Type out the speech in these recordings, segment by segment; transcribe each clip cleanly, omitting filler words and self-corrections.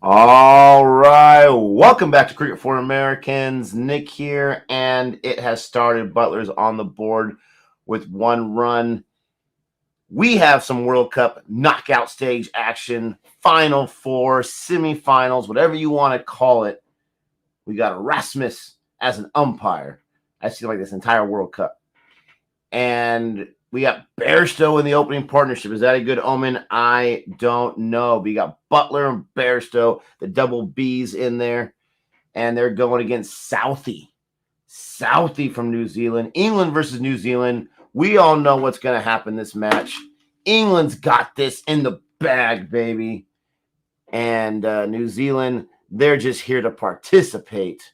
All right, welcome back to Cricket for Americans. Nick here, and it has started. Butler's on the board with 1 run. We have some World Cup knockout stage action, Final Four, semifinals, whatever you want to call it. We got Rasmus as an umpire. I see like this entire World Cup. And we got Bairstow in the opening partnership. Is that a good omen? I don't know. But you got Butler and Bairstow, the double Bs in there, and they're going against Southie. Southie from New Zealand. England versus New Zealand. We all know what's going to happen this match. England's got this in the bag, baby. And New Zealand, they're just here to participate.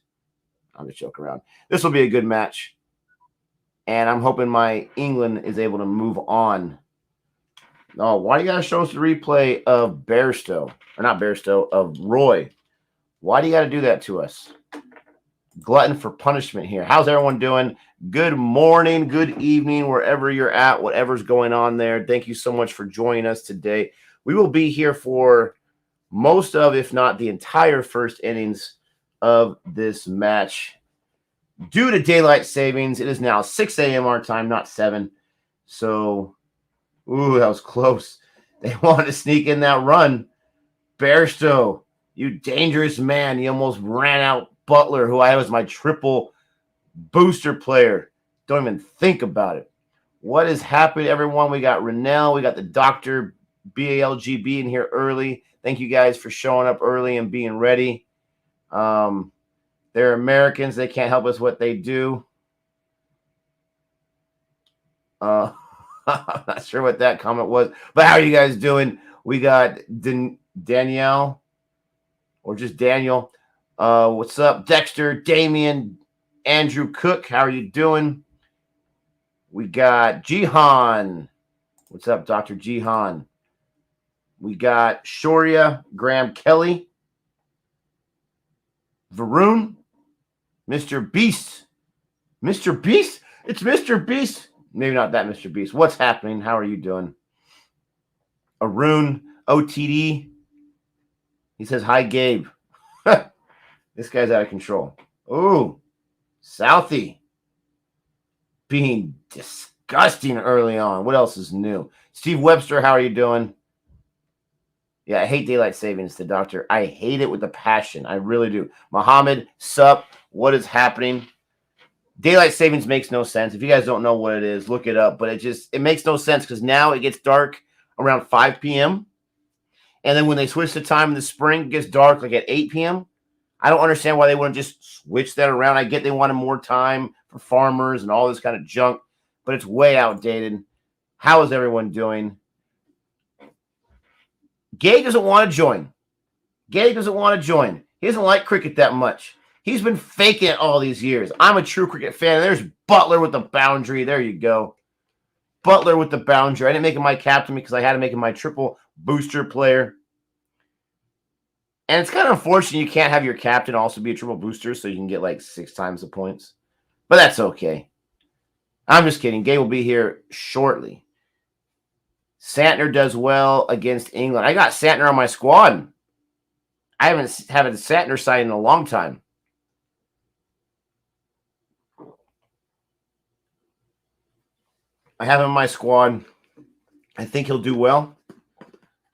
I'm just joking around. This will be a good match. And I'm hoping my England is able to move on. Oh, why do you got to show us the replay of Bairstow? Or not Bairstow, of Roy. Why do you got to do that to us? Glutton for punishment here. How's everyone doing? Good morning, good evening, wherever you're at, whatever's going on there. Thank you so much for joining us today. We will be here for most of, if not the entire first innings of this match. Due to daylight savings, it is now 6 a.m. our time, not 7. So, ooh, that was close. They wanted to sneak in that run. Bairstow, you dangerous man. You almost ran out Butler, who I have as my triple booster player. Don't even think about it. What is happening, everyone? We got Rennell. We got the Dr. BALGB in here early. Thank you guys for showing up early and being ready. They're Americans. They can't help us what they do. I'm not sure what that comment was, but how are you guys doing? We got Danielle, or just Daniel. What's up, Dexter, Damien, Andrew Cook? How are you doing? We got Jihan. What's up, Dr. Jihan? We got Shoria, Graham Kelly, Varun, Mr. Beast. Mr. Beast? It's Mr. Beast. Maybe not that Mr. Beast. What's happening? How are you doing? Arun, OTD. He says, hi, Gabe. This guy's out of control. Ooh, Southie. Being disgusting early on. What else is new? Steve Webster, how are you doing? Yeah, I hate daylight savings, the doctor. I hate it with a passion. I really do. Muhammad, sup? What is happening? Daylight savings makes no sense. If you guys don't know what it is, look it up. But it makes no sense because now it gets dark around 5 p.m. And then when they switch the time in the spring, it gets dark like at 8 p.m. I don't understand why they wouldn't just switch that around. I get they wanted more time for farmers and all this kind of junk, but it's way outdated. How is everyone doing? Gabe doesn't want to join. Gabe doesn't want to join. He doesn't like cricket that much. He's been faking it all these years. I'm a true cricket fan. There's Butler with the boundary. There you go. Butler with the boundary. I didn't make him my captain because I had to make him my triple booster player. And it's kind of unfortunate you can't have your captain also be a triple booster so you can get like 6 times the points. But that's okay. I'm just kidding. Gabe will be here shortly. Santner does well against England. I got Santner on my squad. I haven't had a Santner side in a long time. I have him in my squad. I think he'll do well.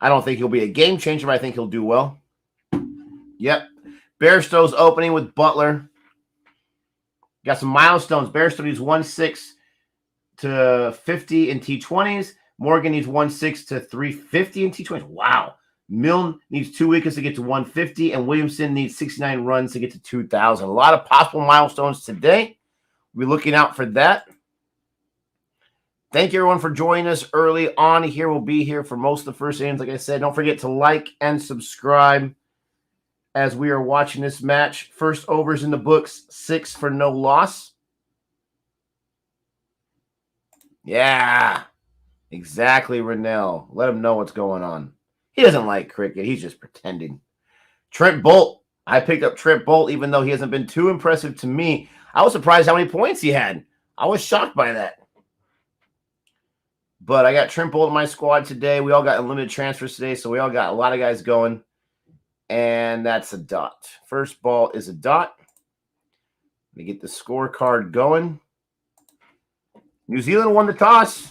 I don't think he'll be a game changer, but I think he'll do well. Yep. Bairstow's opening with Butler. Got some milestones. Bairstow needs 1/6 to 50 in T20s. Morgan needs 1/6 to 350 in T20s. Wow. Milne needs 2 wickets to get to 150, and Williamson needs 69 runs to get to 2,000. A lot of possible milestones today. We're looking out for that. Thank you, everyone, for joining us early on here. We'll be here for most of the first innings. Like I said, don't forget to like and subscribe as we are watching this match. First overs in the books, 6 for no loss. Yeah, exactly, Rennell. Let him know what's going on. He doesn't like cricket. He's just pretending. Trent Bolt. I picked up Trent Bolt, even though he hasn't been too impressive to me. I was surprised how many points he had. I was shocked by that. But I got Trent Bolt in my squad today. We all got unlimited transfers today, so we all got a lot of guys going. And that's a dot. First ball is a dot. Let me get the scorecard going. New Zealand won the toss.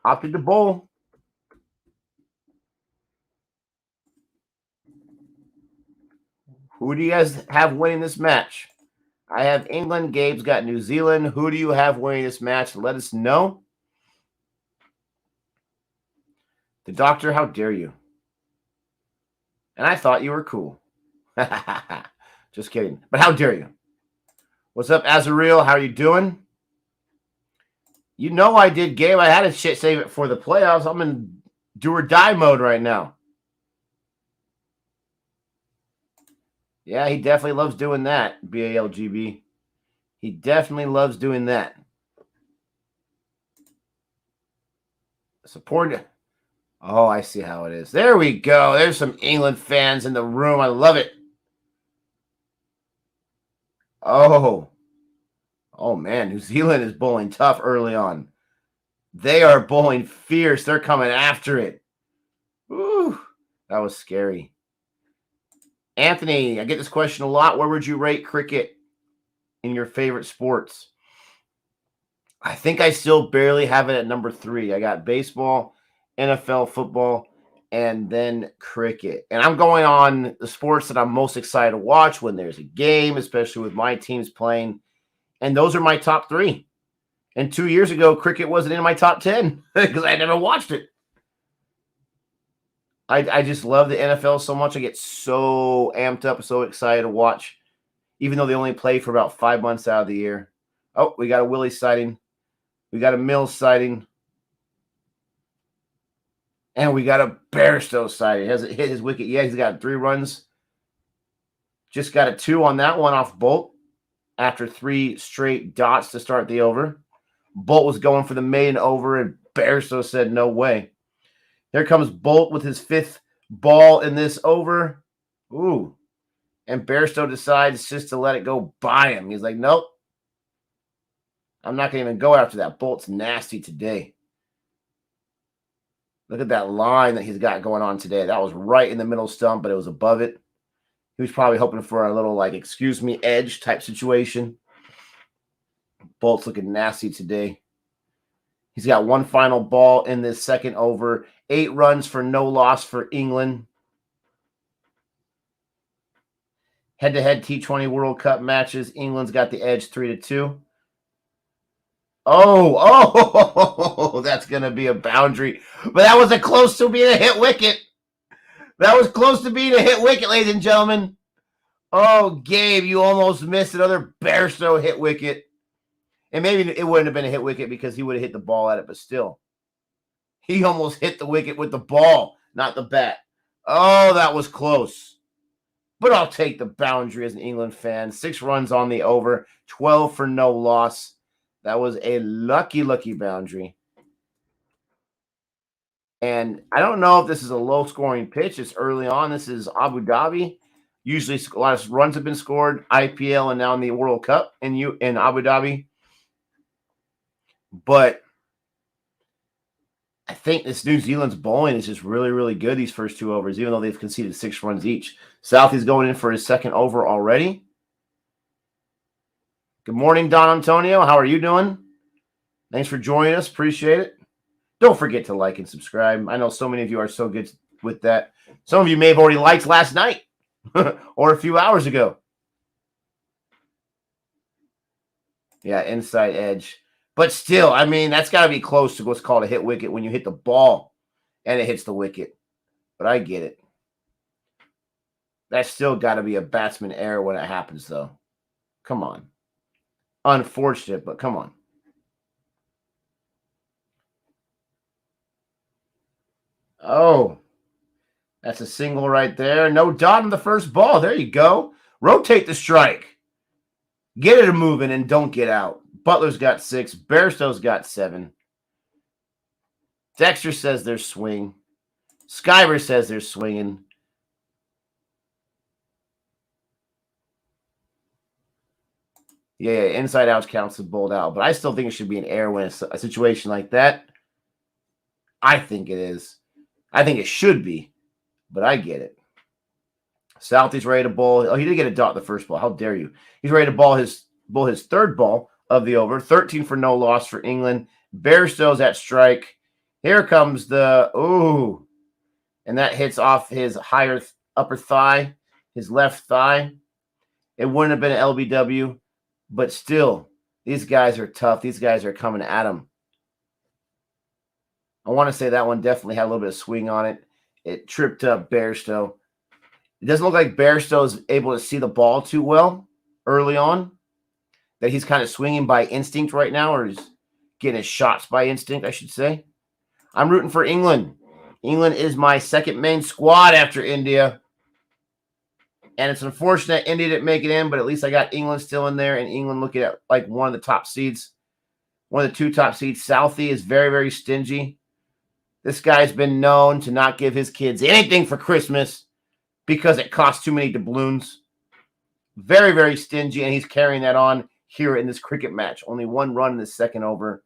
Opted to bowl. Who do you guys have winning this match? I have England. Gabe's got New Zealand. Who do you have winning this match? Let us know. The doctor, how dare you? And I thought you were cool. Just kidding. But how dare you? What's up, Azareel? How are you doing? You know I did, Gabe. I had to save it for the playoffs. I'm in do or die mode right now. Yeah, he definitely loves doing that, BALGB. He definitely loves doing that. Support. Oh, I see how it is. There we go. There's some England fans in the room. I love it. Oh, man. New Zealand is bowling tough early on. They are bowling fierce. They're coming after it. Ooh, that was scary. Anthony, I get this question a lot. Where would you rate cricket in your favorite sports? I think I still barely have it at number 3. I got baseball, NFL, football, and then cricket. And I'm going on the sports that I'm most excited to watch when there's a game, especially with my teams playing. And those are my top 3. And 2 years ago, cricket wasn't in my top 10 because I never watched it. I just love the NFL so much. I get so amped up, so excited to watch, even though they only play for about 5 months out of the year. Oh, we got a Willie sighting. We got a Mills sighting. And we got a Bairstow sighting. Has it hit his wicket? Yeah, he's got 3 runs. Just got a 2 on that one off Bolt after 3 straight dots to start the over. Bolt was going for the maiden over, and Bairstow said, no way. Here comes Bolt with his 5th ball in this over. Ooh. And Bairstow decides just to let it go by him. He's like, nope. I'm not going to even go after that. Bolt's nasty today. Look at that line that he's got going on today. That was right in the middle stump, but it was above it. He was probably hoping for a little, like, excuse me, edge type situation. Bolt's looking nasty today. He's got 1 final ball in this second over. 8 runs for no loss for England. Head-to-head T20 World Cup matches. England's got the edge 3-2. Oh, that's going to be a boundary. But that was close to being a hit wicket. That was close to being a hit wicket, ladies and gentlemen. Oh, Gabe, you almost missed another Bairstow hit wicket. And maybe it wouldn't have been a hit wicket because he would have hit the ball at it, but still. He almost hit the wicket with the ball, not the bat. Oh, that was close. But I'll take the boundary as an England fan. 6 runs on the over, 12 for no loss. That was a lucky boundary. And I don't know if this is a low-scoring pitch. It's early on. This is Abu Dhabi. Usually a lot of runs have been scored, IPL and now in the World Cup in Abu Dhabi. But I think this New Zealand's bowling is just really, really good these first 2 overs, even though they've conceded 6 runs each. Southie's going in for his 2nd over already. Good morning, Don Antonio. How are you doing? Thanks for joining us. Appreciate it. Don't forget to like and subscribe. I know so many of you are so good with that. Some of you may have already liked last night or a few hours ago. Yeah, inside edge. But still, I mean, that's got to be close to what's called a hit wicket when you hit the ball and it hits the wicket. But I get it. That's still got to be a batsman error when it happens, though. Come on. Unfortunate, but come on. Oh, that's a single right there. No dot on the first ball. There you go. Rotate the strike. Get it moving and don't get out. Butler's got 6. Bairstow's got 7. Dexter says there's swing. Skyver says they're swinging. Yeah, inside out counts as bowled out. But I still think it should be an error when it's a situation like that. I think it is. I think it should be. But I get it. Southie's ready to bowl. Oh, he did get a dot the first ball. How dare you? He's ready to bowl his third ball of the over. 13 for no loss for England. Bairstow's at strike. Here comes the and that hits off his higher upper thigh, his left thigh. It wouldn't have been an LBW, but still, these guys are tough. These guys are coming at him. I want to say that one definitely had a little bit of swing on it. It tripped up Bairstow. It doesn't look like Bairstow is able to see the ball too well early on, that he's kind of swinging by instinct right now, or he's getting his shots by instinct, I should say. I'm rooting for England. England is my second main squad after India. And it's unfortunate India didn't make it in, but at least I got England still in there, and England looking at like one of the top seeds, one of the 2 top seeds. Southie is very, very stingy. This guy's been known to not give his kids anything for Christmas because it costs too many doubloons. Very, very stingy, and he's carrying that on here in this cricket match. Only 1 run in the second over,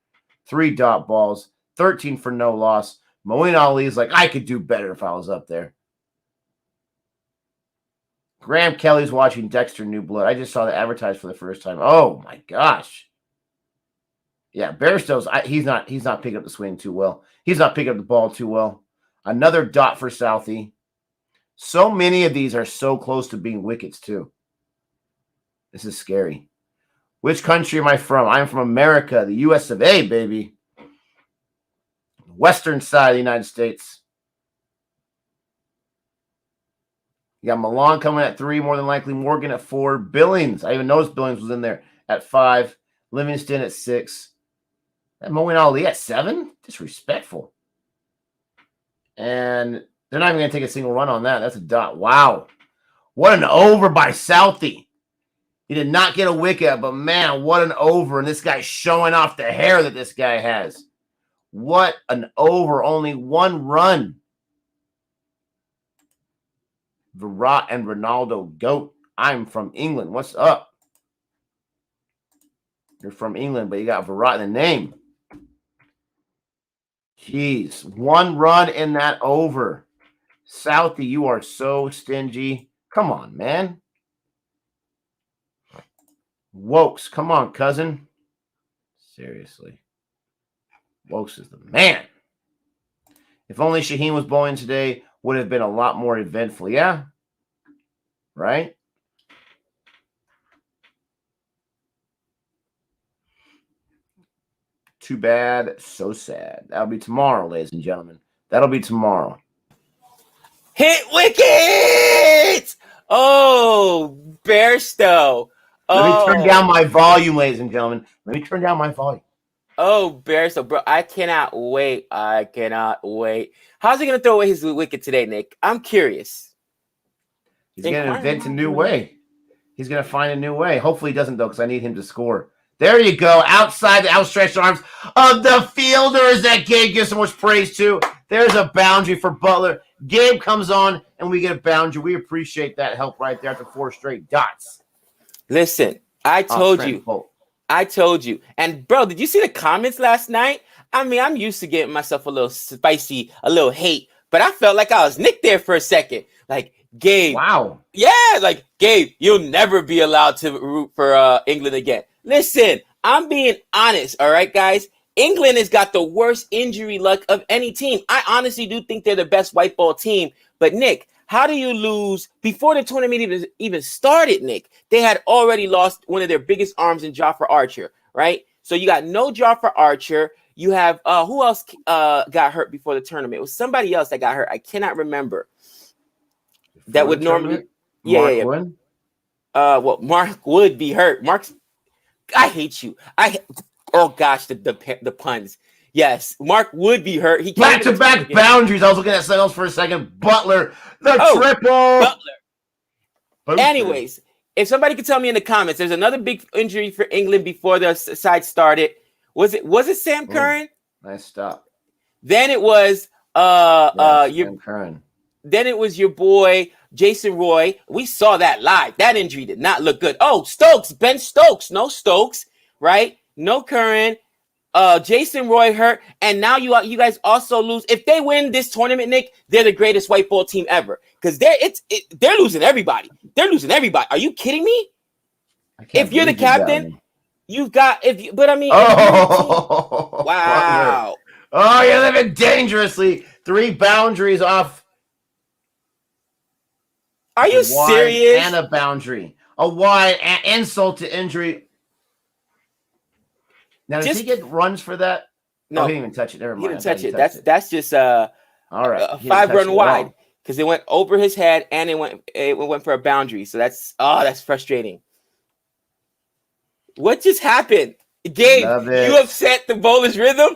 3 dot balls, 13 for no loss. Moeen Ali is like, I could do better if I was up there. Graham Kelly's watching Dexter New Blood. I just saw the advertised for the first time. Oh my gosh. Yeah, Bairstow's he's not picking up the swing too well. He's not picking up the ball too well. Another dot for Southie. So many of these are so close to being wickets too. This is scary. Which country am I from? I'm from America, the US of A, baby. Western side of the United States. You got Malan coming at 3, more than likely. Morgan at 4. Billings. I even noticed Billings was in there at 5. Livingstone at 6. And Moeen Ali at 7? Disrespectful. And they're not even going to take a single run on that. That's a dot. Wow. What an over by Southie. He did not get a wicket, but man, what an over. And this guy's showing off the hair that this guy has. What an over. Only 1 run. Virat and Ronaldo GOAT. I'm from England. What's up? You're from England, but you got Virat in the name. Jeez. 1 run in that over. Southie, you are so stingy. Come on, man. Wokes. Come on, cousin. Seriously. Wokes is the man. If only Shaheen was bowling today, would have been a lot more eventful. Yeah. Right? Too bad. So sad. That'll be tomorrow, ladies and gentlemen. That'll be tomorrow. Hit wicket! Oh, Bairstow. Let me turn down my volume, ladies and gentlemen. Let me turn down my volume. Oh, Bairstow, bro. I cannot wait. I cannot wait. How's he going to throw away his wicket today, Nick? I'm curious. He's going to invent a new way. He's going to find a new way. Hopefully he doesn't, though, because I need him to score. There you go. Outside the outstretched arms of the fielders that Gabe gives so much praise to. There's a boundary for Butler. Gabe comes on, and we get a boundary. We appreciate that help right there after 4 straight dots. Listen, I told you. I told you. And, bro, did you see the comments last night? I mean, I'm used to getting myself a little spicy, a little hate, but I felt like I was Nick there for a second. Like, Gabe. Wow. Yeah, like, Gabe, you'll never be allowed to root for England again. Listen, I'm being honest, all right, guys? England has got the worst injury luck of any team. I honestly do think they're the best white ball team. But, Nick, how do you lose before the tournament even started, Nick? They had already lost one of their biggest arms in Jofra Archer, right? So you got no Jofra Archer. You have who else got hurt before the tournament? It was somebody else that got hurt. I cannot remember. That would normally, yeah. Well, Mark would be hurt. I hate you. Oh gosh, the puns. Yes, Mark would be hurt. He back-to-back boundaries. I was looking at something else for a second. Butler, triple. Butler. Boom. Anyways, if somebody could tell me in the comments, there's another big injury for England before the side started. Was it Sam Curran? Nice stop. Then it was Sam Curran. Then it was your boy Jason Roy. We saw that live. That injury did not look good. Oh, Stokes, Ben Stokes. No Stokes, right? No Curran. Jason Roy hurt, and now you guys also lose. If they win this tournament, Nick, they're the greatest white ball team ever because they're losing everybody. They're losing everybody. Are you kidding me? If you're the captain, you've got but I mean, oh, wow. Oh, you're living dangerously. 3 boundaries off. Are you serious? And a boundary. A wide insult to injury. Now, does he get runs for that? No, he didn't even touch it. Never mind. He didn't touch it. That's just all right. A 5-run wide because it went over his head and it went for a boundary. So that's frustrating. What just happened? Gabe, you upset the bowler's rhythm?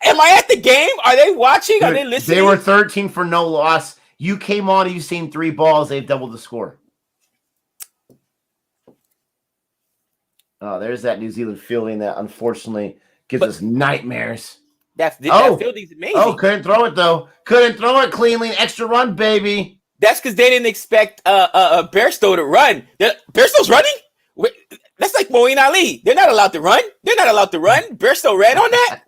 Am I at the game? Are they watching? Dude, are they listening? They were 13 for no loss. You came on and you've seen 3 balls. They've doubled the score. Oh, there's that New Zealand fielding that unfortunately gives us nightmares. That fielding's amazing. Oh, couldn't throw it though. Couldn't throw it cleanly. Extra run, baby. That's because they didn't expect Bairstow to run. Bairstow's running? That's like Moeen Ali. They're not allowed to run. Bairstow ran on that.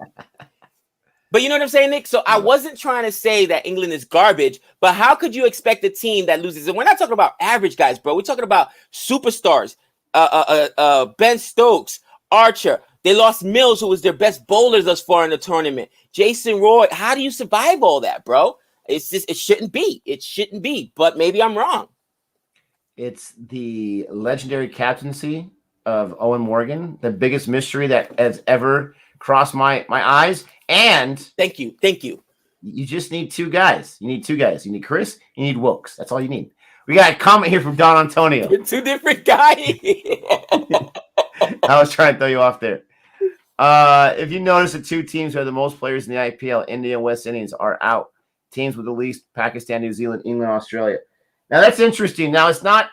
But you know what I'm saying, Nick? So I wasn't trying to say that England is garbage, but how could you expect a team that loses? And we're not talking about average guys, bro. We're talking about superstars. Ben Stokes, Archer. They lost Mills, who was their best bowler thus far in the tournament. Jason Roy. How do you survive all that, bro? It shouldn't be. It shouldn't be. But maybe I'm wrong. It's the legendary captaincy of Owen Morgan, the biggest mystery that has ever crossed my eyes. And thank you. You just need 2 guys. You need Chris. You need Wilkes. That's all you need. We got a comment here from Don Antonio. You're 2 different guys. I was trying to throw you off there. If you notice, the 2 teams who have the most players in the IPL, India and West Indies, are out. Teams with the least: Pakistan, New Zealand, England, Australia. Now that's interesting. Now it's not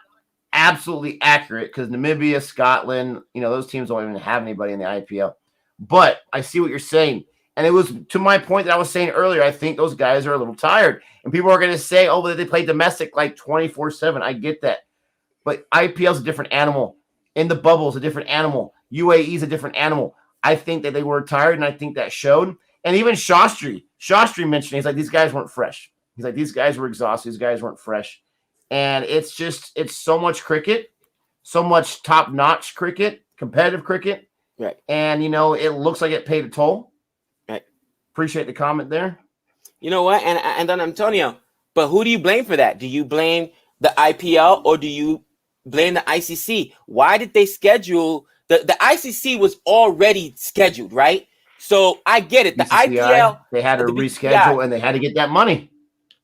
absolutely accurate because Namibia, Scotland, those teams don't even have anybody in the IPL. But I see what you're saying. And it was to my point that I was saying earlier, I think those guys are a little tired. And people are going to say, oh, but they play domestic like 24/7. I get that. But IPL is a different animal. In the bubble is a different animal. UAE is a different animal. I think that they were tired, and I think that showed. And even Shastri mentioned, he's like, these guys weren't fresh. He's like, these guys were exhausted. These guys weren't fresh. And it's so much cricket, so much top-notch cricket, competitive cricket. Right. And, it looks like it paid a toll. Right. Appreciate the comment there. You know what? And then Antonio, but who do you blame for that? Do you blame the IPL or do you blame the ICC? Why did they schedule the ICC was already scheduled, right? So I get it. The IPL, they had to reschedule and they had to get that money.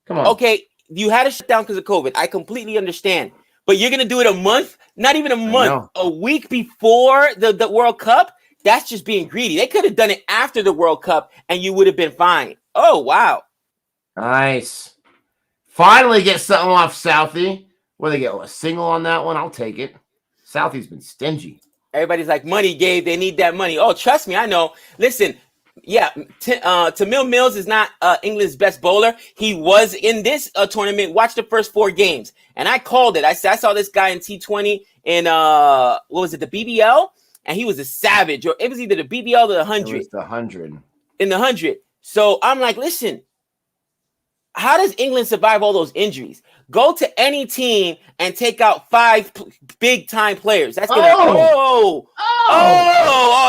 Come on. Okay, you had to shut down because of COVID. I completely understand. But you're going to do it a month, not even a month, a week before the World Cup? That's just being greedy. They could have done it after the World Cup and you would have been fine. Oh, wow. Nice. Finally get something off Southie. What do they get? A single on that one? I'll take it. Southie's been stingy. Everybody's like, money, Gabe. They need that money. Oh, trust me, I know. Listen, yeah, Tamil Mills is not England's best bowler. He was in this tournament. Watch the first 4 games. And I called it. I saw this guy in T20 in, what was it, the BBL? And he was a savage. Or it was either the BBL or the 100. It was the 100. In the 100. So I'm like, listen, how does England survive all those injuries? Go to any team and take out 5 big-time players. That's gonna. It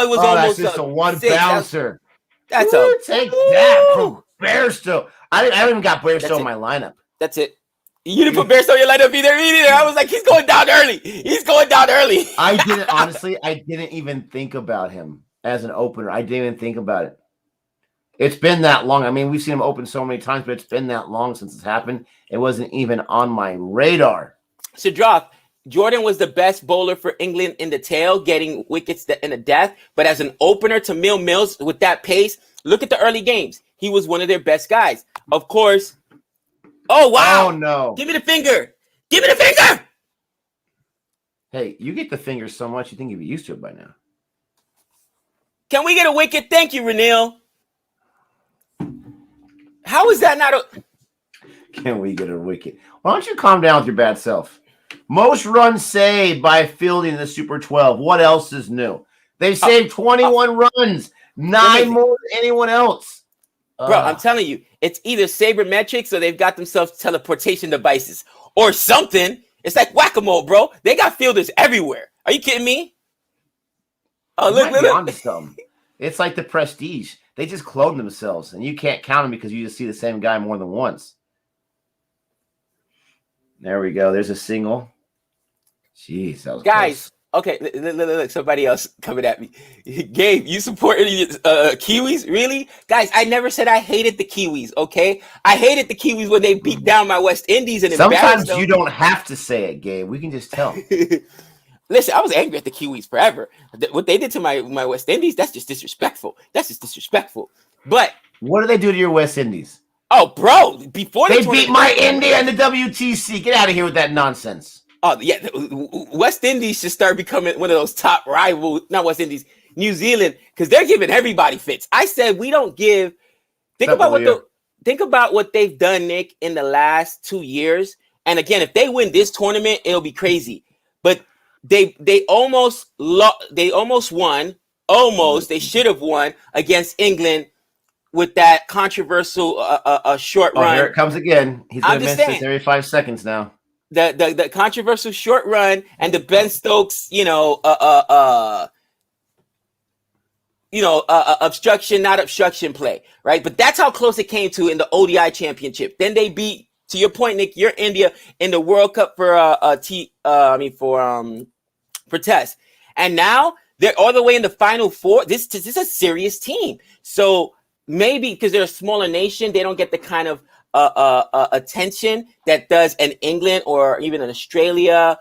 was almost that's just a one bouncer. That's take that from Bairstow. I haven't even got Bairstow in my lineup. That's it. You didn't put Bairstow in your lineup either. I was like, he's going down early. I didn't even think about him as an opener. I didn't even think about it. It's been that long. I mean, we've seen him open so many times, but it's been that long since it's happened. It wasn't even on my radar. Sidroth, Jordan was the best bowler for England in the tail, getting wickets in the death. But as an opener to Mills with that pace, look at the early games. He was one of their best guys. Of course. Oh, wow. Oh, no. Give me the finger. Give me the finger. Hey, you get the finger so much, you think you'd be used to it by now. Can we get a wicket? Thank you, Renil. How is that not a... Can we get a wicket? Why don't you calm down with your bad self? Most runs saved by fielding in the Super 12. What else is new? They've saved 21 runs. 9 more than anyone else. Bro, I'm telling you, it's either sabermetrics or they've got themselves teleportation devices or something. It's like whack-a-mole, bro. They got fielders everywhere. Are you kidding me? Oh, look. Onto something. It's like the Prestige. They just clone themselves, and you can't count them because you just see the same guy more than once. There we go. There's a single. Jeez, that was guys. Close. Okay, look, somebody else coming at me. Gabe, you supporting Kiwis? Really? Guys, I never said I hated the Kiwis, okay? I hated the Kiwis when they beat down my West Indies and sometimes you don't have to say it, Gabe. We can just tell. Listen, I was angry at the Kiwis forever. What they did to my West Indies, that's just disrespectful. But what do they do to your West Indies? Oh, bro, before they beat my India in the WTC. Get out of here with that nonsense. Oh, yeah, West Indies should start becoming one of those top rivals, not West Indies, New Zealand, because they're giving everybody fits. I said we don't give. Think about what they've done, Nick, in the last 2 years. And again, if they win this tournament, it'll be crazy. But they almost won. They should have won against England with that controversial short run. Here it comes again. He's going to miss this every 5 seconds now. The controversial short run and the Ben Stokes, obstruction, not obstruction play, right? But that's how close it came to in the ODI championship. Then they beat, to your point, Nick, your India in the World Cup for Test, and now they're all the way in the Final Four. This is a serious team. So maybe because they're a smaller nation, they don't get the kind of attention that does an England or even an Australia,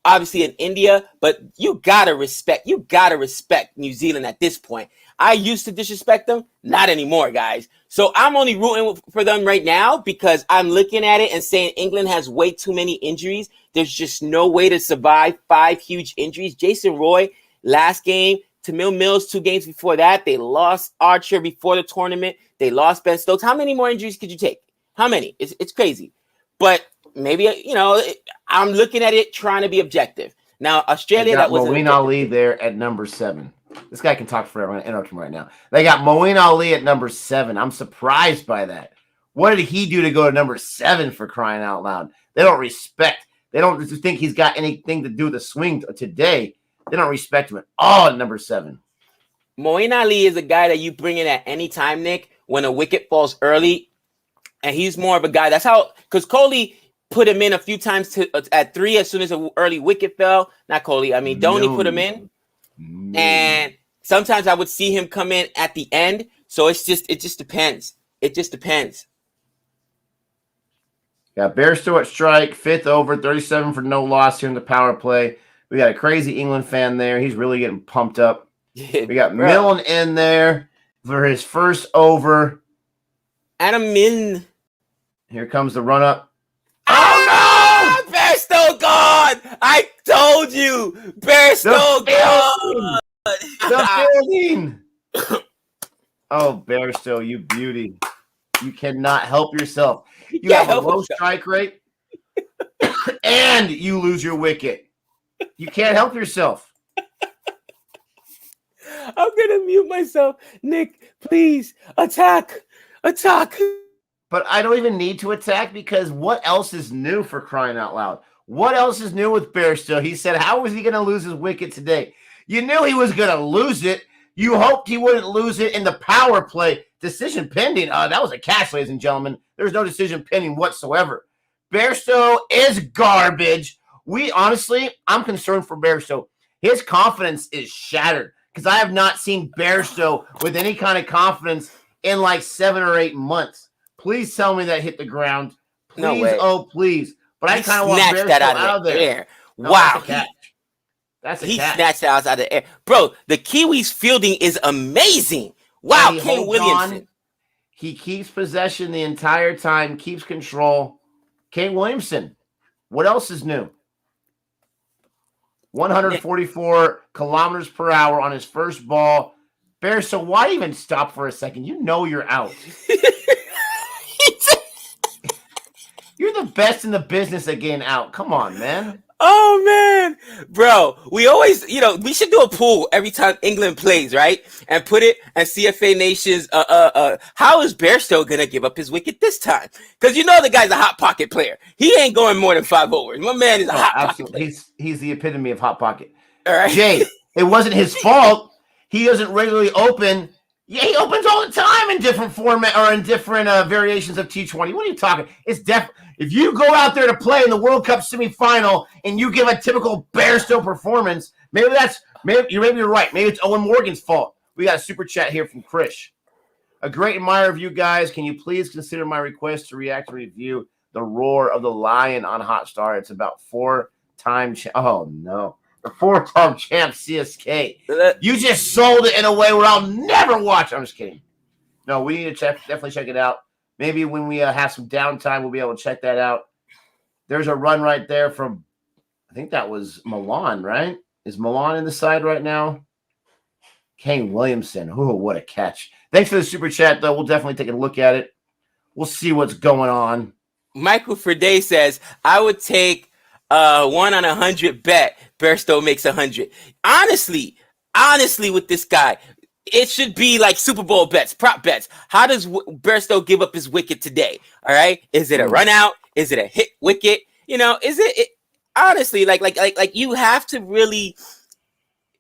obviously in India, but you gotta respect New Zealand at this point. I used to disrespect them, not anymore, guys. So I'm only rooting for them right now because I'm looking at it and saying England has way too many injuries. There's just no way to survive 5 huge injuries. Jason Roy, last game, Tamil Mills, 2 games before that. They lost Archer before the tournament. They lost Ben Stokes. How many more injuries could you take? How many? It's crazy. But maybe, I'm looking at it trying to be objective. Now, Australia, that was Moeen Ali there at number 7. This guy can talk forever. I'm going to interrupt him right now. They got Moeen Ali at number 7. I'm surprised by that. What did he do to go to number 7 for crying out loud? They don't respect. They don't think he's got anything to do with the swing today. They don't respect him at all at number 7. Moeen Ali is a guy that you bring in at any time, Nick, when a wicket falls early. And he's more of a guy. That's how, because Kohli put him in a few times at 3 as soon as an early wicket fell. Not Kohli. Dhoni put him in. And sometimes I would see him come in at the end. So it just depends. It just depends. Got Bairstow at strike, 5th over, 37 for no loss here in the power play. We got a crazy England fan there. He's really getting pumped up. We got Malan in there for his first over. Min. Here comes the run up. Oh no! Bairstow gone! I told you! Bairstow gone! The fielding! Oh, Bairstow, you beauty. You cannot help yourself. You have a low strike rate, and you lose your wicket. You can't help yourself. I'm going to mute myself. Nick, please, attack. But I don't even need to attack because what else is new for crying out loud? What else is new with Bairstow? He said, how was he going to lose his wicket today? You knew he was going to lose it. You hoped he wouldn't lose it in the power play. Decision pending. That was a catch, ladies and gentlemen. There's no decision pending whatsoever. Bairstow is garbage. I'm concerned for Bairstow. His confidence is shattered because I have not seen Bairstow with any kind of confidence in like 7 or 8 months. Please tell me that hit the ground. Please, no way. Oh, please. But I kind of want Bairstow out of there. No, wow. That's a he catch. Snatched out of the air. Bro, the Kiwis fielding is amazing. Wow, Kane Williamson. He keeps possession the entire time, keeps control. Kane Williamson. What else is new? 144 kilometers per hour on his first ball. Bairstow, why even stop for a second? You know you're out. You're the best in the business at getting out. Come on, man. Oh man, bro, we always, we should do a poll every time England plays, right? And put it and CFA Nations. How is Bairstow gonna give up his wicket this time? Because the guy's a hot pocket player. He ain't going more than 5 overs. My man is a hot pocket player. He's the epitome of hot pocket. All right, Jay, it wasn't his fault. He doesn't regularly open. Yeah, he opens all the time in different format or in different variations of T20. What are you talking? It's if you go out there to play in the World Cup semifinal and you give a typical Bairstow performance, maybe you're right. Maybe it's Owen Morgan's fault. We got a super chat here from Krish. A great admirer of you guys. Can you please consider my request to react and review The Roar of the Lion on Hotstar? It's about 4-time. Oh no. The 4-time champ CSK. You just sold it in a way where I'll never watch. I'm just kidding. No, we need to definitely check it out. Maybe when we have some downtime, we'll be able to check that out. There's a run right there from, I think that was Malan, right? Is Malan in the side right now? Kane Williamson. Oh, what a catch. Thanks for the super chat, though. We'll definitely take a look at it. We'll see what's going on. Michael Friday says, I would take 1 on 100 bet Bairstow makes 100. Honestly, with this guy, it should be like Super Bowl bets, prop bets. How does Bairstow give up his wicket today? All right, is it a run out? Is it a hit wicket? Is it honestly like you have to really?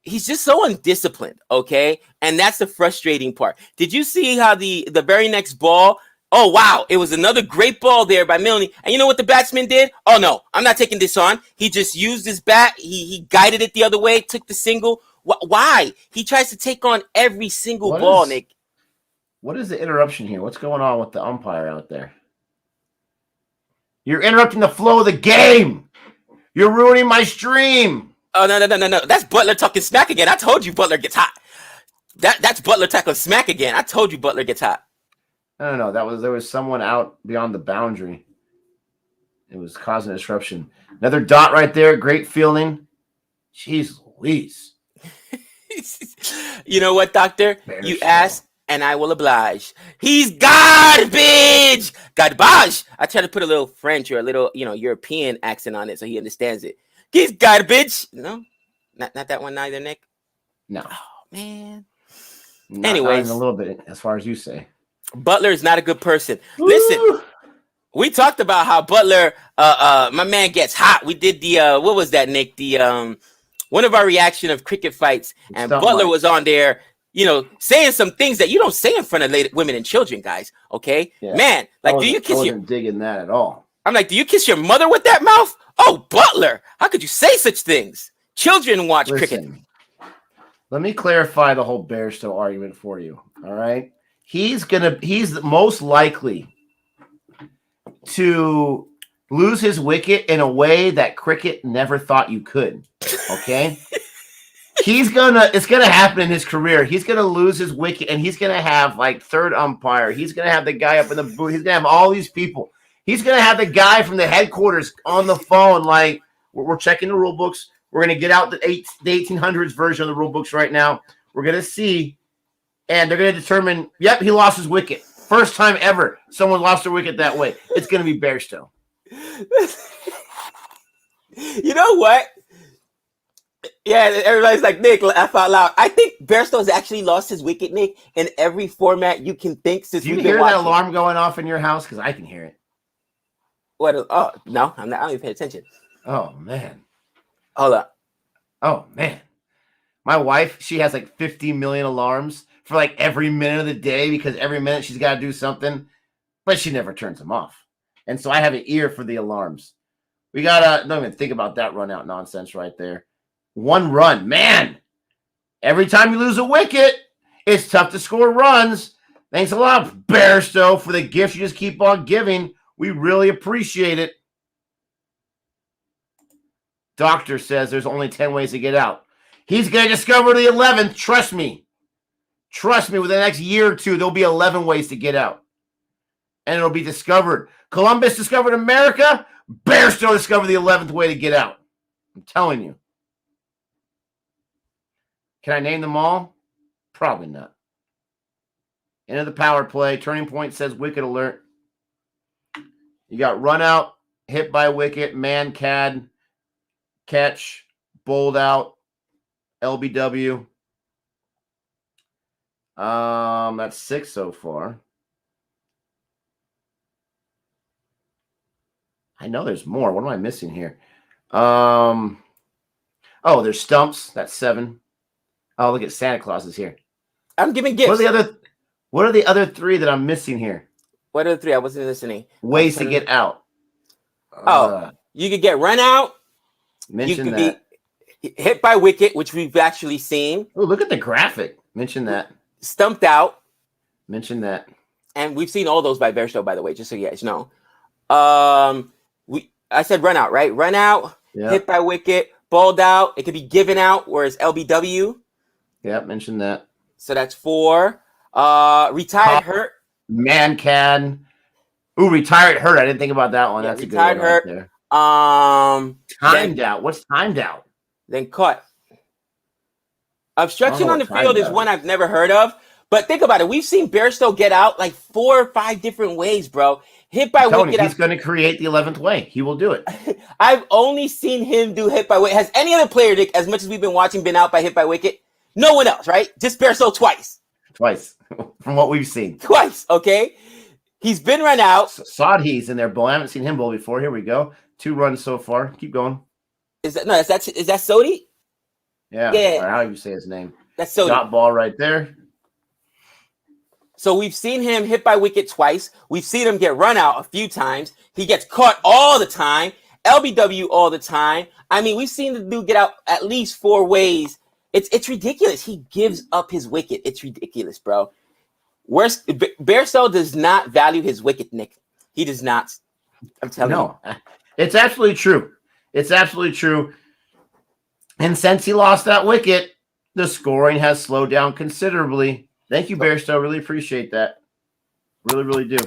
He's just so undisciplined, okay, and that's the frustrating part. Did you see how the very next ball? Oh, wow. It was another great ball there by Milne. And you know what the batsman did? Oh, no, I'm not taking this on. He just used his bat. He guided it the other way, took the single. Why? He tries to take on every single ball, Nick. What is the interruption here? What's going on with the umpire out there? You're interrupting the flow of the game. You're ruining my stream. Oh, no. That's Butler talking smack again. I told you Butler gets hot. That's Butler talking smack again. I told you Butler gets hot. I don't know. There was someone out beyond the boundary. It was causing a disruption. Another dot right there. Great fielding. Jeez Louise. You know what, Doctor? You ask and I will oblige. He's garbage. Garbage. I try to put a little French or a little, European accent on it so he understands it. He's garbage. No, not that one neither, Nick. No. Oh man. Anyways, not a little bit as far as you say. Butler is not a good person. Listen, we talked about how Butler, my man gets hot. We did the what was that, Nick? The one of our reaction of cricket fights, and Butler was on there, saying some things that you don't say in front of women and children, guys. Okay, yeah. Man, like, do you kiss your? Digging that at all? I'm like, do you kiss your mother with that mouth? Oh, Butler, how could you say such things? Children watch cricket. Let me clarify the whole Bairstow argument for you. All right. He's most likely to lose his wicket in a way that cricket never thought you could. Okay? It's gonna happen in his career. He's gonna lose his wicket and he's gonna have like third umpire. He's gonna have the guy up in the booth. He's gonna have all these people. He's gonna have the guy from the headquarters on the phone, like, we're checking the rule books. We're gonna get out the 1800s version of the rule books right now. We're gonna see. And they're going to determine, yep, he lost his wicket. First time ever someone lost their wicket that way. It's going to be Bairstow. You know what? Yeah, everybody's like, Nick, laugh out loud. I think Bairstow's actually lost his wicket, Nick, in every format you can think since we've been watching. Do you hear that alarm going off in your house? Because I can hear it. What? Oh, no, I don't even pay attention. Oh, man. Hold up. Oh, man. My wife, she has like 50 million alarms for like every minute of the day because every minute she's got to do something, but she never turns them off. And so I have an ear for the alarms. We got to, don't even think about that run out nonsense right there. 1 run, man. Every time you lose a wicket, it's tough to score runs. Thanks a lot, Bairstow, for the gift you just keep on giving. We really appreciate it. Doctor says there's only 10 ways to get out. He's going to discover the 11th. Trust me. Trust me, within the next year or two, there'll be 11 ways to get out. And it'll be discovered. Columbus discovered America. Bairstow discovered the 11th way to get out. I'm telling you. Can I name them all? Probably not. End of the power play. Turning point says wicket alert. You got run out, hit by wicket, man cad. catch, bowled out, LBW. That's 6 so far. I know there's more. What am I missing here? Oh, there's stumps. That's 7. Oh, look at Santa Claus is here. I'm giving gifts. What are the other 3 that I'm missing here? What are the 3? I wasn't listening. Ways to get out. You could get run out. Mention you could that. Be hit by wicket, which we've actually seen. Oh, look at the graphic. Mention that. Stumped out. Mention that. And we've seen all those by Bairstow, by the way, just so you guys know. I said run out, right? Run out, hit by wicket, balled out. It could be given out, whereas LBW. Yeah, mention that. So that's 4. Retired hurt. Man can. Ooh, retired hurt. I didn't think about that one. Yeah, that's a good retired one hurt. right there. Timed out. What's timed out? Then caught. Obstruction on the field is one I've never heard of. But think about it. We've seen Bairstow get out like 4 or 5 different ways, bro. Hit by wicket. He's going to create the 11th way. He will do it. I've only seen him do hit by wicket. Has any other player, Nick, as much as we've been watching, been out by hit by wicket? No one else, right? Just Bairstow twice. Twice, from what we've seen. Twice, okay? He's been run out. Southie's in there, bowl. I haven't seen him bowl before. Here we go. 2 runs so far. Keep going. Is that Southie? Yeah. Or how you say his name? That's Southie. Dot ball right there. So we've seen him hit by wicket twice. We've seen him get run out a few times. He gets caught all the time. LBW all the time. I mean, we've seen the dude get out at least 4 ways. It's ridiculous. He gives up his wicket. It's ridiculous, bro. Bairstow does not value his wicket, Nick. He does not. I'm telling you. No, it's absolutely true. It's absolutely true. And since he lost that wicket, the scoring has slowed down considerably. Thank you, Bairstow. Really appreciate that. Really, really do.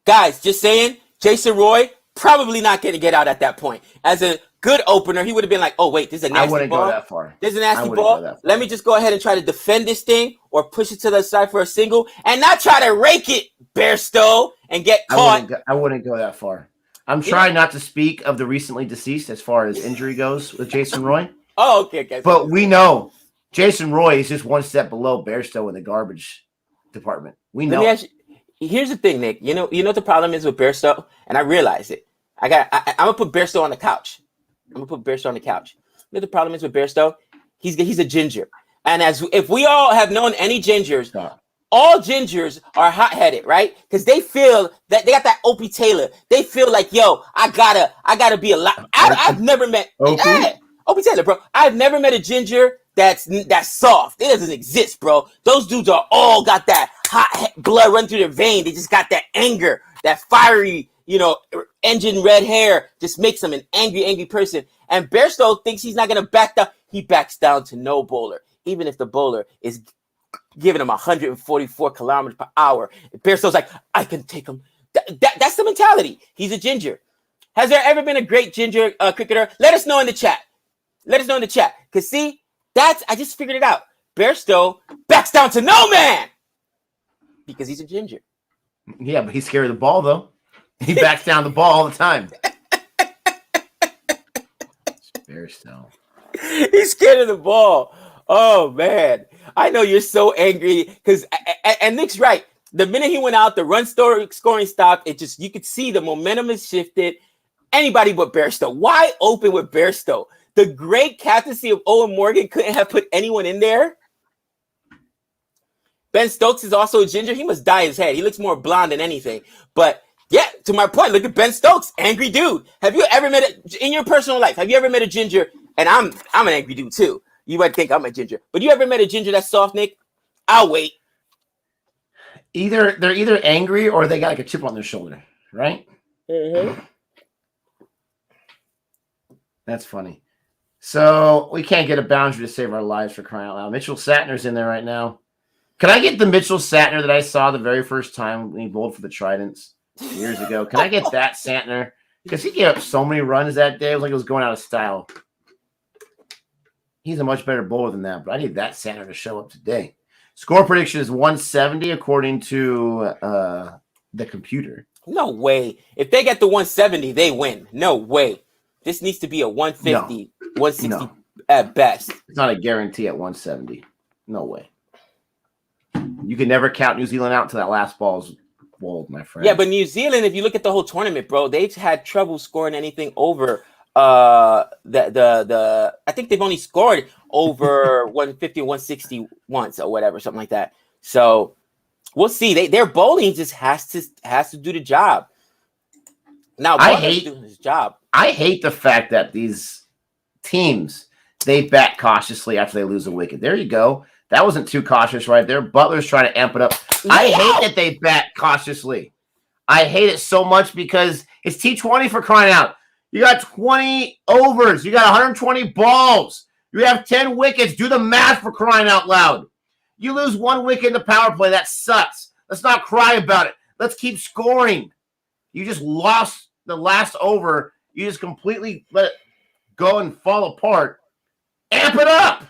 Guys, just saying, Jason Roy probably not going to get out at that point. As a good opener, he would have been like, oh, wait, this is a nasty ball. I wouldn't go that far. This is a nasty ball. Let me just go ahead and try to defend this thing or push it to the side for a single and not try to rake it, Bairstow, and get caught. I wouldn't go that far. I'm trying not to speak of the recently deceased as far as injury goes with Jason Roy. Oh, okay. But we know Jason Roy is just one step below Bairstow in the garbage department. We know. Let me ask you, here's the thing, Nick. You know what the problem is with Bairstow? And I realize it. I'm going to put Bairstow on the couch. You know what the problem is with Bairstow? He's a ginger. And if we all have known any gingers, all gingers are hot-headed, right? Because they feel that they got that Opie Taylor. They feel like, yo, I gotta be a lot. I've never met Opie Taylor, bro. I've never met a ginger that's soft. It doesn't exist, bro. Those dudes are all got that hot blood run through their vein. They just got that anger, that fiery, engine red hair just makes him an angry person. And Bairstow thinks he's not going to back down. He backs down to no bowler, even if the bowler is giving him 144 kilometers per hour. Bairstow's like, I can take him. That's the mentality. He's a ginger. Has there ever been a great ginger cricketer? Let us know in the chat. Because see, I just figured it out. Bairstow backs down to no man because he's a ginger. Yeah, but he's scared of the ball, though. He backs down the ball all the time. Bairstow. He's scared of the ball. Oh, man. I know you're so angry because, and Nick's right. The minute he went out, the run scoring stopped. You could see the momentum has shifted. Anybody but Bairstow. Why open with Bairstow? The great captaincy of Owen Morgan couldn't have put anyone in there. Ben Stokes is also a ginger. He must dye his head. He looks more blonde than anything. But yeah, to my point, look at Ben Stokes, angry dude. Have you ever in your personal life, have you ever met a ginger? And I'm an angry dude too. You might think I'm a ginger. But you ever met a ginger that's soft, Nick? I'll wait. They're either angry or they got like a chip on their shoulder, right? Mm-hmm. That's funny. So we can't get a boundary to save our lives for crying out loud. Mitchell Satner's in there right now. Can I get the Mitchell Satner that I saw the very first time when he bowled for the Tridents years ago? Can I get that Satner? Because he gave up so many runs that day. It was like it was going out of style. He's a much better bowler than that, but I need that Satner to show up today. Score prediction is 170 according to the computer. No way. If they get the 170, they win. No way. This needs to be a 150, 160 No. at best. It's not a guarantee at 170. No way. You can never count New Zealand out until that last ball's bowled, my friend. Yeah, but New Zealand, if you look at the whole tournament, bro, they've had trouble scoring anything over I think they've only scored over 150, 160 once or whatever, something like that. So we'll see. Their bowling just has to do the job. Now Butler's doing his job. I hate the fact that these teams, they bat cautiously after they lose a wicket. There you go. That wasn't too cautious right there. Butler's trying to amp it up. Yeah. I hate that they bat cautiously. I hate it so much because it's T20 for crying out. You got 20 overs. You got 120 balls. You have 10 wickets. Do the math for crying out loud. You lose one wicket in the power play. That sucks. Let's not cry about it. Let's keep scoring. You just lost the last over. You just completely let it go and fall apart. Amp it up.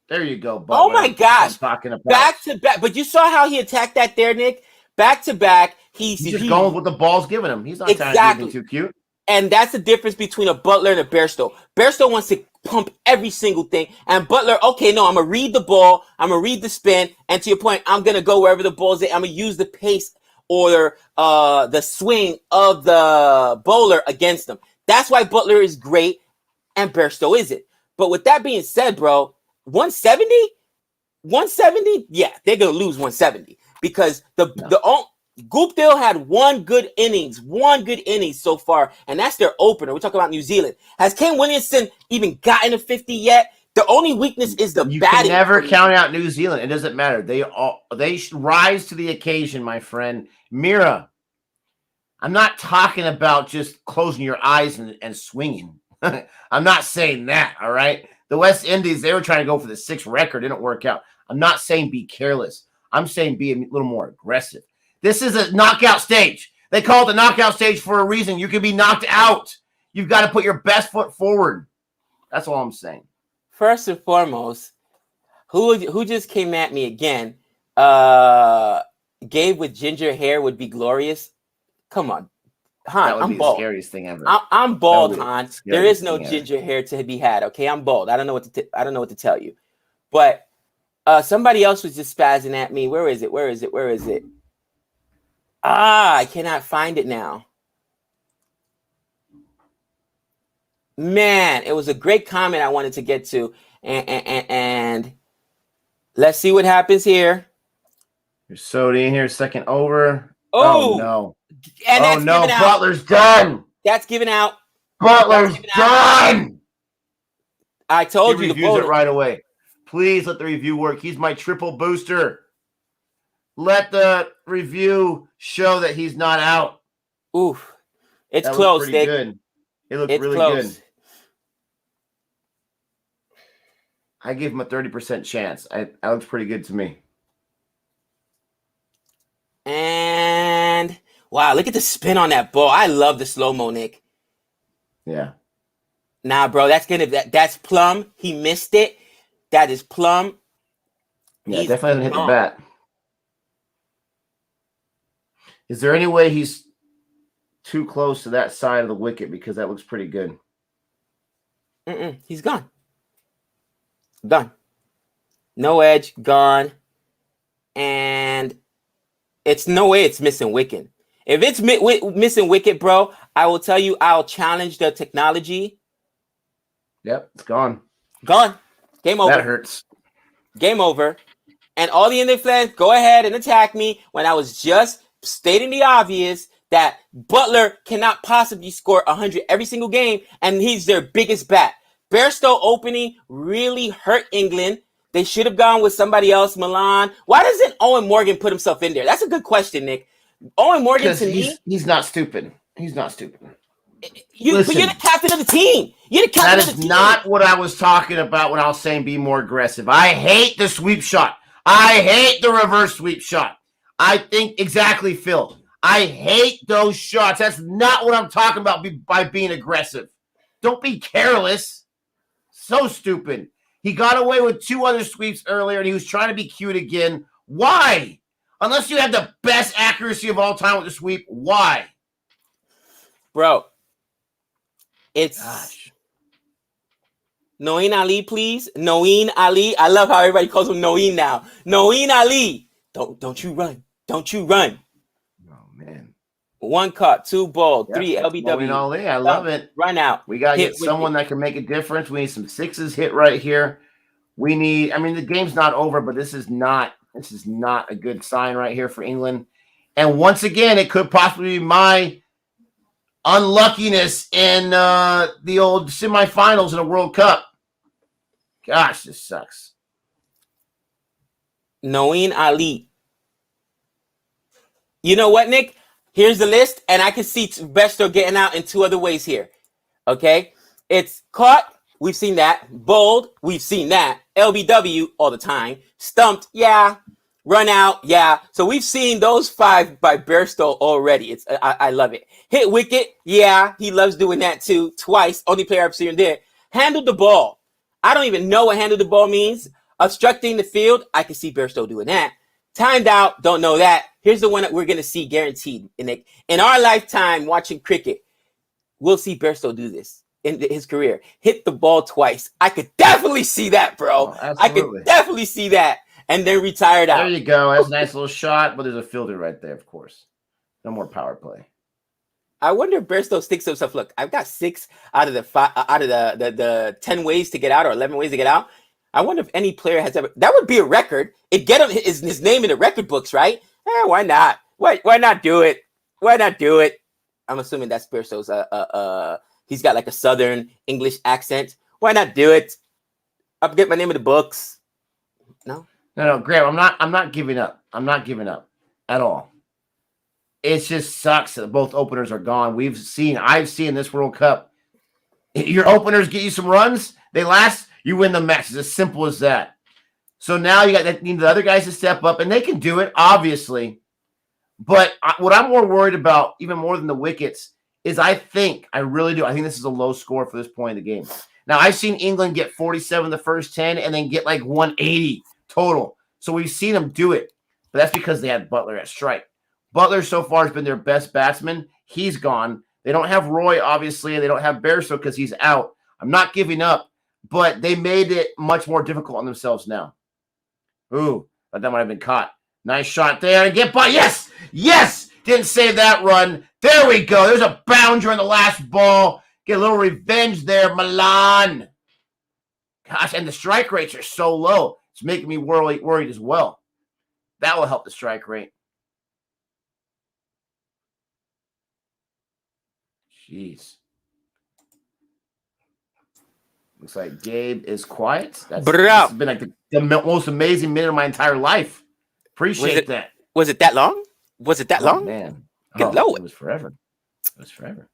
There you go, Butler. Oh, my gosh. Talking about. Back to back. But you saw how he attacked that there, Nick? Back to back. He's just going with what the ball's giving him. He's not trying to do anything too cute. And that's the difference between a Butler and a Bairstow. Bairstow wants to pump every single thing. And Butler, okay, no, I'm going to read the ball. I'm going to read the spin. And to your point, I'm going to go wherever the ball's at. I'm going to use the pace or the swing of the bowler against them. That's why Butler is great and Bairstow isn't. But with that being said, bro, 170? 170? Yeah, they're going to lose 170 because Guptill had one good innings so far, and that's their opener. We're talking about New Zealand. Has Kane Williamson even gotten a 50 yet? The only weakness is the batting. You can never count out New Zealand. It doesn't matter. They should rise to the occasion, my friend. Mira, I'm not talking about just closing your eyes and swinging. I'm not saying that, all right? The West Indies, they were trying to go for the 6th record. It didn't work out. I'm not saying be careless. I'm saying be a little more aggressive. This is a knockout stage. They call it the knockout stage for a reason. You can be knocked out. You've got to put your best foot forward. That's all I'm saying. First and foremost, who just came at me again? Gabe with ginger hair would be glorious. Come on. Han, that would I'm be bald. The scariest thing ever. I'm bald, Han. There is no ginger hair to be had. Okay, I'm bald. I don't know what to tell you. But somebody else was just spazzing at me. Where is it? I cannot find it now. Man, it was a great comment I wanted to get to. And let's see what happens here. Here's Southie in here, second over. Oh no. And that's given out. Butler's done. That's given out. Butler's done. I told you. He reviews it right away. Please let the review work. He's my triple booster. Let the review show that he's not out. Oof. It's close, Nick. Good. It looked really good. I give him a 30% chance. That looks pretty good to me. And wow, look at the spin on that ball. I love the slow-mo, Nick. Yeah. Nah, bro, that's plum. He missed it. That is plum. Yeah, definitely hasn't hit the bat. Is there any way he's too close to that side of the wicket? Because that looks pretty good. He's gone. Done. No edge, gone. And it's no way it's missing wicket. If it's missing wicket, bro, I will tell you I'll challenge the technology. Yep, it's gone. Gone. Game over. That hurts. Game over. And all the Indian fans, go ahead and attack me when I was just stating the obvious that Butler cannot possibly score 100 every single game, and he's their biggest bat. Bairstow opening really hurt England. They should have gone with somebody else, Malan. Why doesn't Owen Morgan put himself in there? That's a good question, Nick. Owen Morgan, to me... He's not stupid. He's not stupid. But you're the captain of the team. You're the captain of the team. That is not what I was talking about when I was saying be more aggressive. I hate the sweep shot. I hate the reverse sweep shot. I think exactly, Phil. I hate those shots. That's not what I'm talking about by being aggressive. Don't be careless. So stupid. He got away with 2 other sweeps earlier, and he was trying to be cute again. Why? Unless you have the best accuracy of all time with the sweep, why? Bro, It's Gosh. Moeen Ali, please. Moeen Ali. I love how everybody calls him Moeen now. Moeen Ali. Don't you run. Don't you run. Oh, man. 1 caught, 2 balled, 3 Moeen LBW. Ali. I love it. Run out. We got to get someone that can make a difference. We need some sixes hit right here. We need, I mean, the game's not over, but this is not a good sign right here for England. And once again, it could possibly be my unluckiness in the old semifinals in a World Cup. Gosh, this sucks. Moeen Ali. You know what, Nick? Here's the list, and I can see Bairstow getting out in 2 other ways here. Okay? It's caught. We've seen that. Bowled. We've seen that. LBW all the time. Stumped. Yeah. Run out. Yeah. So we've seen those 5 by Bairstow already. I love it. Hit wicket. Yeah. He loves doing that too. Twice. Only player I've seen there. Handled the ball. I don't even know what handled the ball means. Obstructing the field. I can see Bairstow doing that. Timed out. Don't know that. Here's the one that we're going to see guaranteed. In our lifetime watching cricket, we'll see Bairstow do this in his career. Hit the ball twice. I could definitely see that, bro. Oh, I could definitely see that. And then retired out. There you go. That's a nice little shot, but there's a fielder right there, of course. No more power play. I wonder if Bairstow sticks to himself. Look, I've got 6 out of the 10 ways to get out or 11 ways to get out. I wonder if any player has ever. That would be a record. It'd get him his name in the record books, right? Why not? Why not do it? Why not do it? I'm assuming that's Bairstow's. He's got like a Southern English accent. Why not do it? I'll get my name in the books. No, Graham. I'm not giving up. I'm not giving up at all. It just sucks that both openers are gone. I've seen this World Cup. Your openers get you some runs. They last. You win the match. It's as simple as that. So now you need the other guys to step up, and they can do it, obviously. But what I'm more worried about, even more than the wickets, is I really do. I think this is a low score for this point in the game. Now, I've seen England get 47 the first 10 and then get like 180 total. So we've seen them do it. But that's because they had Butler at strike. Butler so far has been their best batsman. He's gone. They don't have Roy, obviously, and they don't have Bairstow because he's out. I'm not giving up, but they made it much more difficult on themselves now. Ooh, but that might have been caught. Nice shot there. And get by. Yes! Yes! Didn't save that run. There we go. There's a bounder on the last ball. Get a little revenge there, Malan. Gosh, and the strike rates are so low. It's making me worried as well. That will help the strike rate. Jeez. Looks like Gabe is quiet. That's been like the most amazing minute of my entire life. Appreciate that. Was it that long? Was it that long? Man. It was forever. It was forever.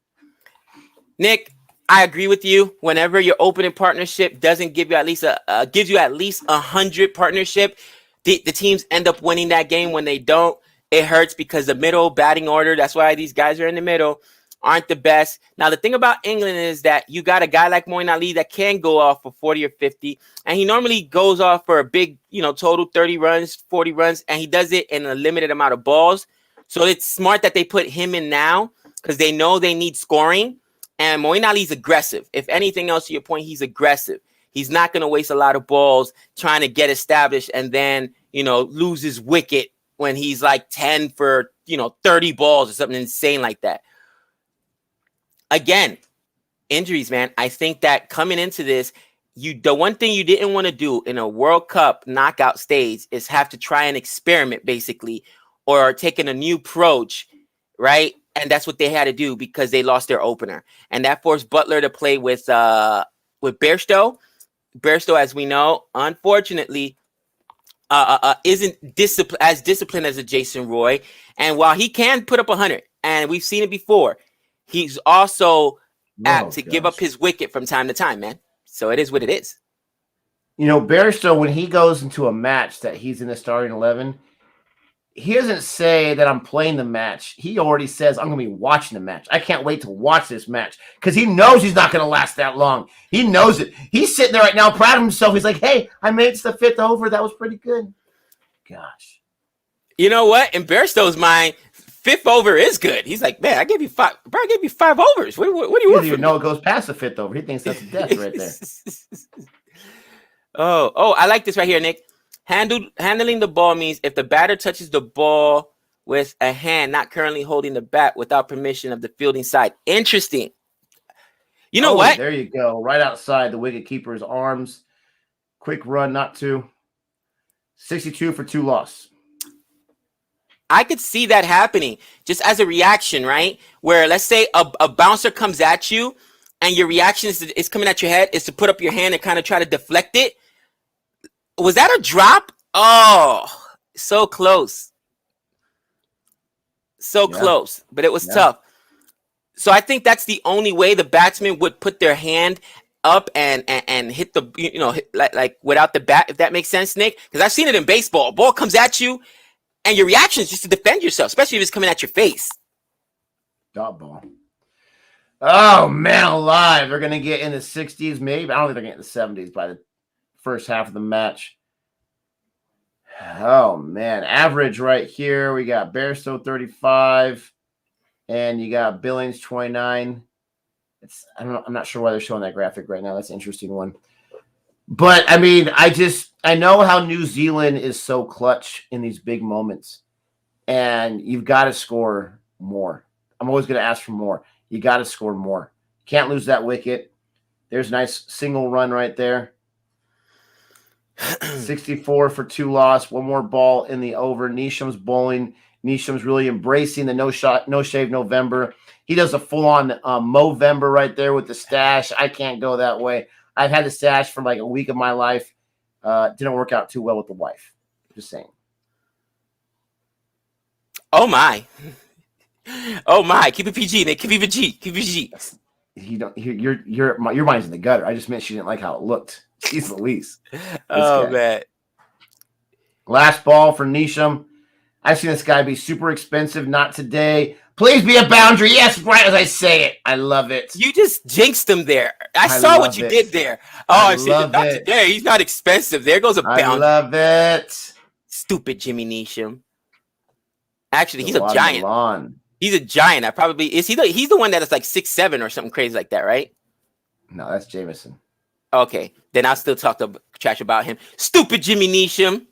Nick, I agree with you. Whenever your opening partnership doesn't give you at least gives you at least 100 partnership, the teams end up winning that game. When they don't, it hurts because the middle batting order, that's why these guys are in the middle, aren't the best. Now, the thing about England is that you got a guy like Moeen Ali that can go off for 40 or 50, and he normally goes off for a big, total 30 runs, 40 runs, and he does it in a limited amount of balls. So it's smart that they put him in now because they know they need scoring. And Moeen Ali's aggressive. If anything else, to your point, he's aggressive. He's not going to waste a lot of balls trying to get established and then, lose his wicket when he's like 10 for, 30 balls or something insane like that. Again, injuries, man. I think that coming into this, the one thing you didn't want to do in a World Cup knockout stage is have to try and experiment, basically, or taking a new approach, right? And that's what they had to do because they lost their opener. And that forced Butler to play with Bairstow. Bairstow, as we know, unfortunately, isn't as disciplined as a Jason Roy. And while he can put up 100, and we've seen it before, he's also apt to give up his wicket from time to time, man. So it is what it is. Bairstow, when he goes into a match that he's in the starting 11, he doesn't say that I'm playing the match. He already says, I'm going to be watching the match. I can't wait to watch this match because he knows he's not going to last that long. He knows it. He's sitting there right now proud of himself. He's like, hey, I made it to the 5th over. That was pretty good. Gosh. You know what? In Bairstow's mind, fifth over is good. He's like, man, I gave you 5. Bro, I gave you 5 overs. What do you He want doesn't even from know me? it goes past the fifth over. He thinks that's a death right there. Oh, I like this right here, Nick. Handling the ball means if the batter touches the ball with a hand not currently holding the bat without permission of the fielding side. Interesting. You know what? There you go. Right outside the wicket keeper's arms. Quick run, not two. 62 for 2 loss. I could see that happening just as a reaction, right? Where let's say a bouncer comes at you and your reaction is coming at your head is to put up your hand and kind of try to deflect it. Was that a drop? Oh, so close. So close, but it was tough. So I think that's the only way the batsman would put their hand up and hit the, like without the bat, if that makes sense, Nick. Because I've seen it in baseball. A ball comes at you and your reaction is just to defend yourself, especially if it's coming at your face. Dot ball. Oh, man alive. They're going to get in the 60s, maybe. I don't think they're getting in the 70s by the first half of the match. Oh, man. Average right here. We got Bairstow 35. And you got Billings 29. I'm not sure why they're showing that graphic right now. That's an interesting one. But I mean, I know how New Zealand is so clutch in these big moments. And you've got to score more. I'm always going to ask for more. You got to score more. Can't lose that wicket. There's a nice single run right there. 64 for 2 loss. One more ball in the over. Neesham's bowling. Neesham's really embracing the no shave November. He does a full-on Movember right there with the stash. I can't go that way. I've had the stash for like a week of my life. Didn't work out too well with the wife. Just saying. Oh my. Oh my. Keep it PG, Nick. Keep it PG. Keep it PG. Your mind's in the gutter. I just meant she didn't like how it looked. Jeez Louise. Oh man. Last ball for Neesham. I've seen this guy be super expensive. Not today. Please be a boundary. Yes, right as I say it. I love it. You just jinxed him there. I saw what you did there. Oh, I said, not today. He's not expensive. There goes a boundary. I love it. Stupid Jimmy Neesham. Actually, he's a giant. Malan. He's a giant. He's the one that is like 6'7" or something crazy like that, right? No, that's Jameson. Okay, then I'll still talk trash about him. Stupid Jimmy Neesham.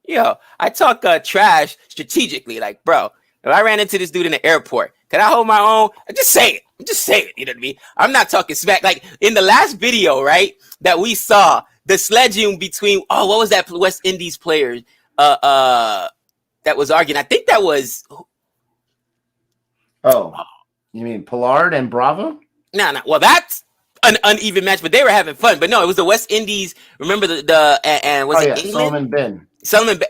Yo, I talk trash strategically. Like, bro, if I ran into this dude in the airport, can I hold my own? Just say it. Just say it. You know what I mean? I'm not talking smack. Like in the last video, right, that we saw, the sledging between, what was that West Indies player that was arguing? I think that was. Oh, you mean Pollard and Bravo? No. Well, that's an uneven match, but they were having fun. But no, it was the West Indies. Remember it England? Solomon Ben. Solomon Ben.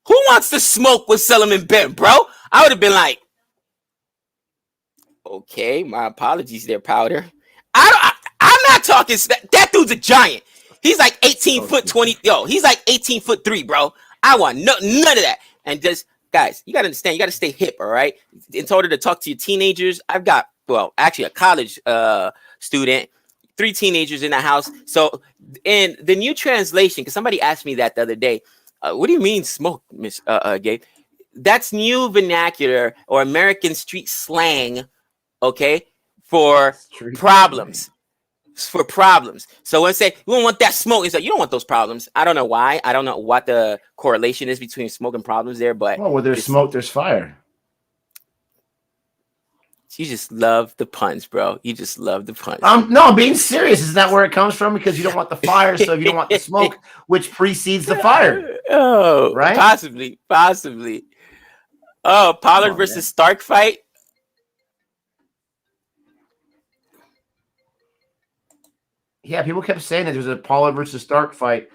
Who wants to smoke with Solomon Ben, bro? I would have been like, okay, my apologies there, Powder. I'm not talking. That dude's a giant. He's like 18 foot 20. Yo, he's like 18 foot 3, bro. I want none of that. And just guys, you got to understand, you got to stay hip, all right? In order to talk to your teenagers, I've got, actually a college student, 3 teenagers in the house. So in the new translation, because somebody asked me that the other day, what do you mean smoke, Miss Gabe? That's new vernacular or American street slang, okay, for problems. For problems. So when I say you don't want that smoke, it's like you don't want those problems. I don't know why. I don't know what the correlation is between smoke and problems there, but where there's smoke, there's fire. You just love the puns, bro. You just love the puns. No, I'm being serious. Isn't that where it comes from? Because you don't want the fire, so if you don't want the smoke, which precedes the fire. Oh, right? Possibly. Oh, Pollard versus Stark fight. Yeah, people kept saying that there was a Pollard versus Stark fight.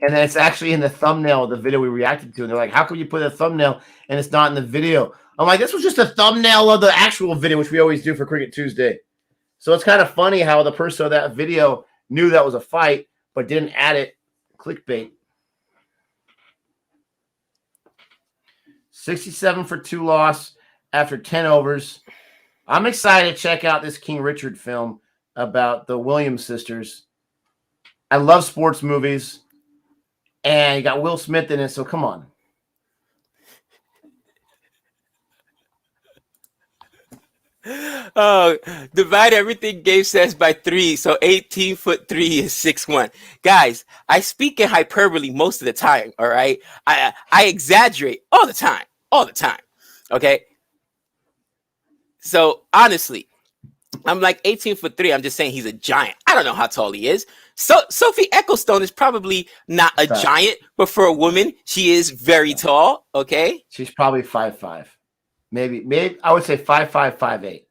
And then it's actually in the thumbnail of the video we reacted to. And they're like, how come you put a thumbnail and it's not in the video? I'm like, this was just a thumbnail of the actual video, which we always do for Cricket Tuesday. So it's kind of funny how the person of that video knew that was a fight, but didn't add it. Clickbait. 67 for 2 loss after 10 overs. I'm excited to check out this King Richard film about the Williams sisters. I love sports movies. And you got Will Smith in it, so come on. Oh, divide everything Gabe says by 3. So 18'3" is 6'1". Guys, I speak in hyperbole most of the time. All right. I exaggerate all the time. All the time. Okay. So honestly, I'm like 18'3". I'm just saying he's a giant. I don't know how tall he is. So Sophie Ecclestone is probably not a giant, but for a woman, she is very tall. Okay. She's probably 5'5". Maybe I would say 5'5", 5'8".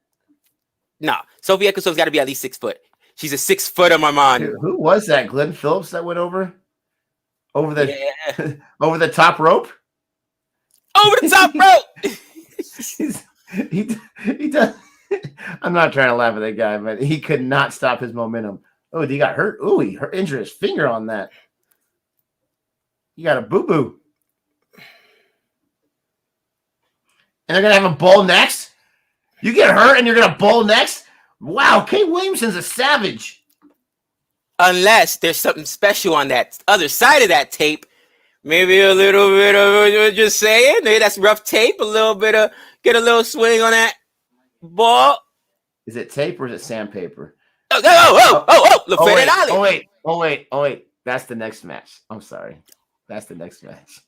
No, Sophie Ecclestone's got to be at least 6 foot. She's a 6 footer, my man. Dude, who was that? Glenn Phillips that went over the over the top rope? Over the top rope. he does. I'm not trying to laugh at that guy, but he could not stop his momentum. Oh, he got hurt. Oh, he injured his finger on that. He got a boo-boo. And they're going to have him bowl next? You get hurt and you're going to bowl next? Wow, Kate Williamson's a savage. Unless there's something special on that other side of that tape. Maybe a little bit of, just saying, maybe that's rough tape, a little bit of, get a little swing on that ball. Is it tape or is it sandpaper? Moeen Ali. Oh, wait. That's the next match. I'm sorry. That's the next match.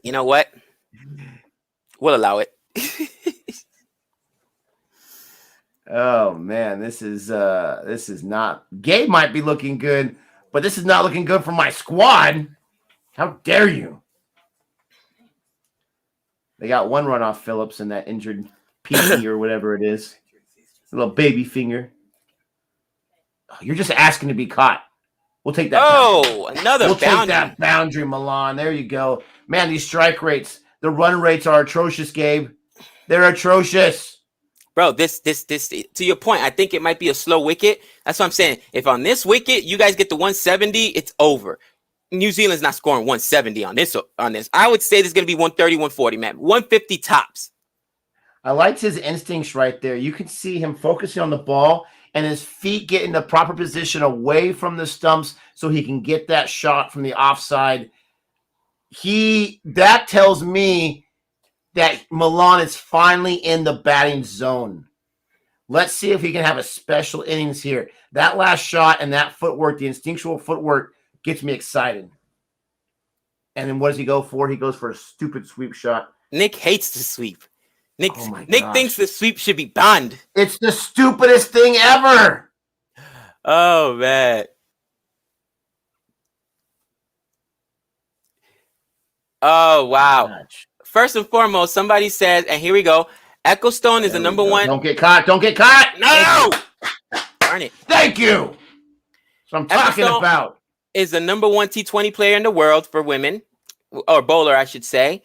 You know what? We'll allow it. Oh man, this is not. Gabe might be looking good, but this is not looking good for my squad. How dare you? They got one run off Phillips and that injured PC or whatever it is. A little baby finger. Oh, you're just asking to be caught. We'll take that. Oh, another we'll boundary. Take that boundary, Malan. There you go. Man, these strike rates, the run rates are atrocious, Gabe. They're atrocious. Bro, this, to your point, I think it might be a slow wicket. That's what I'm saying. If on this wicket, you guys get the 170, it's over. New Zealand's not scoring 170 on this. I would say this is going to be 130, 140, man. 150 tops. I liked his instincts right there. You can see him focusing on the ball and his feet get in the proper position away from the stumps so he can get that shot from the offside. That tells me that Malan is finally in the batting zone. Let's see if he can have a special innings here. That last shot and that footwork, the instinctual footwork, gets me excited. And then what does he go for? He goes for a stupid sweep shot. Nick hates the sweep. Nick thinks the sweep should be banned. It's the stupidest thing ever. Oh, man. Oh, wow. First and foremost, somebody says, and here we go, Ecclestone is the number one. Don't get caught. Don't get caught. No. Darn it. Thank you. That's what I'm talking about. Is the number one T20 player in the world for women, or bowler, I should say,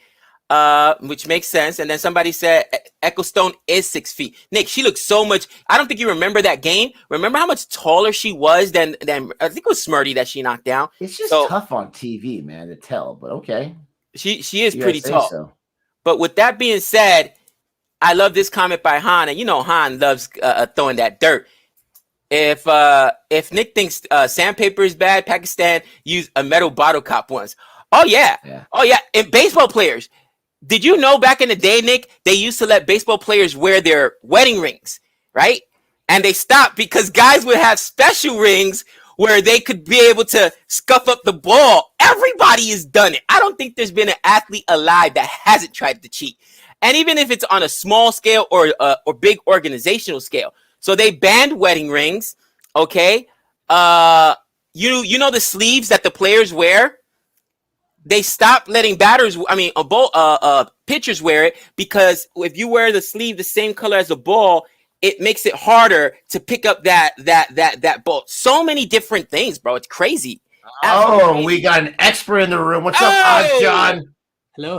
which makes sense. And then somebody said Ecclestone is 6 feet. Nick, she looks so much. I don't think you remember that game. Remember how much taller she was than I think it was Smirty that she knocked down. It's just tough on TV, man, to tell. But okay, she is pretty tall. So. But with that being said, I love this comment by Han, and you know Han loves throwing that dirt. If Nick thinks sandpaper is bad, Pakistan used a metal bottle cap once. Oh yeah. Oh yeah. And baseball players, did you know back in the day, Nick, they used to let baseball players wear their wedding rings, right? And they stopped because guys would have special rings where they could be able to scuff up the ball. Everybody has done it. I don't think there's been an athlete alive that hasn't tried to cheat. And even if it's on a small scale or big organizational scale. So they banned wedding rings, okay? You know the sleeves that the players wear? They stopped letting pitchers wear it because if you wear the sleeve the same color as the ball, it makes it harder to pick up that ball. So many different things, bro. It's crazy. Crazy. We got an expert in the room. What's up, John? Hello.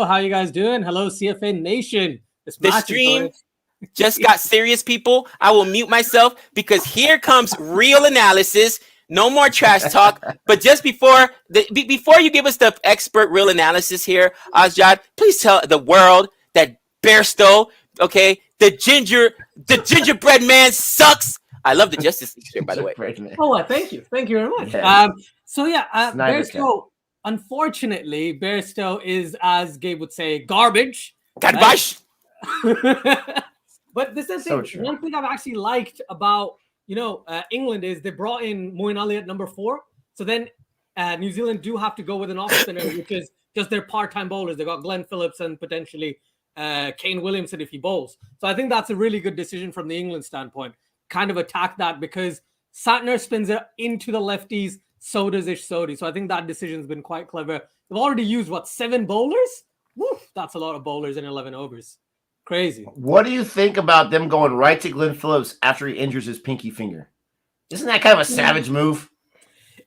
How you guys doing? Hello, CFA Nation. The stream just got serious, people. I will mute myself because here comes real analysis. No more trash talk. But just before you give us the expert real analysis here, Azjad, please tell the world that Bairstow, okay, the gingerbread man sucks. I love the Justice League shirt, by the way. Oh, thank you very much. Yeah. Bairstow. Unfortunately, Bairstow is, as Gabe would say, garbage. Garbage. But this is So true. one thing I've actually liked about England is they brought in Moeen Ali at number 4. So then New Zealand do have to go with an off spinner, which is just their part-time bowlers. They got Glenn Phillips and potentially Kane Williamson if he bowls. So I think that's a really good decision from the England standpoint. Kind of attack that because Santner spins it into the lefties. So does Sodhi. So I think that decision's been quite clever. They've already used 7 bowlers? Woo, that's a lot of bowlers in 11 overs. Crazy. What do you think about them going right to Glenn Phillips after he injures his pinky finger? Isn't that kind of a savage move?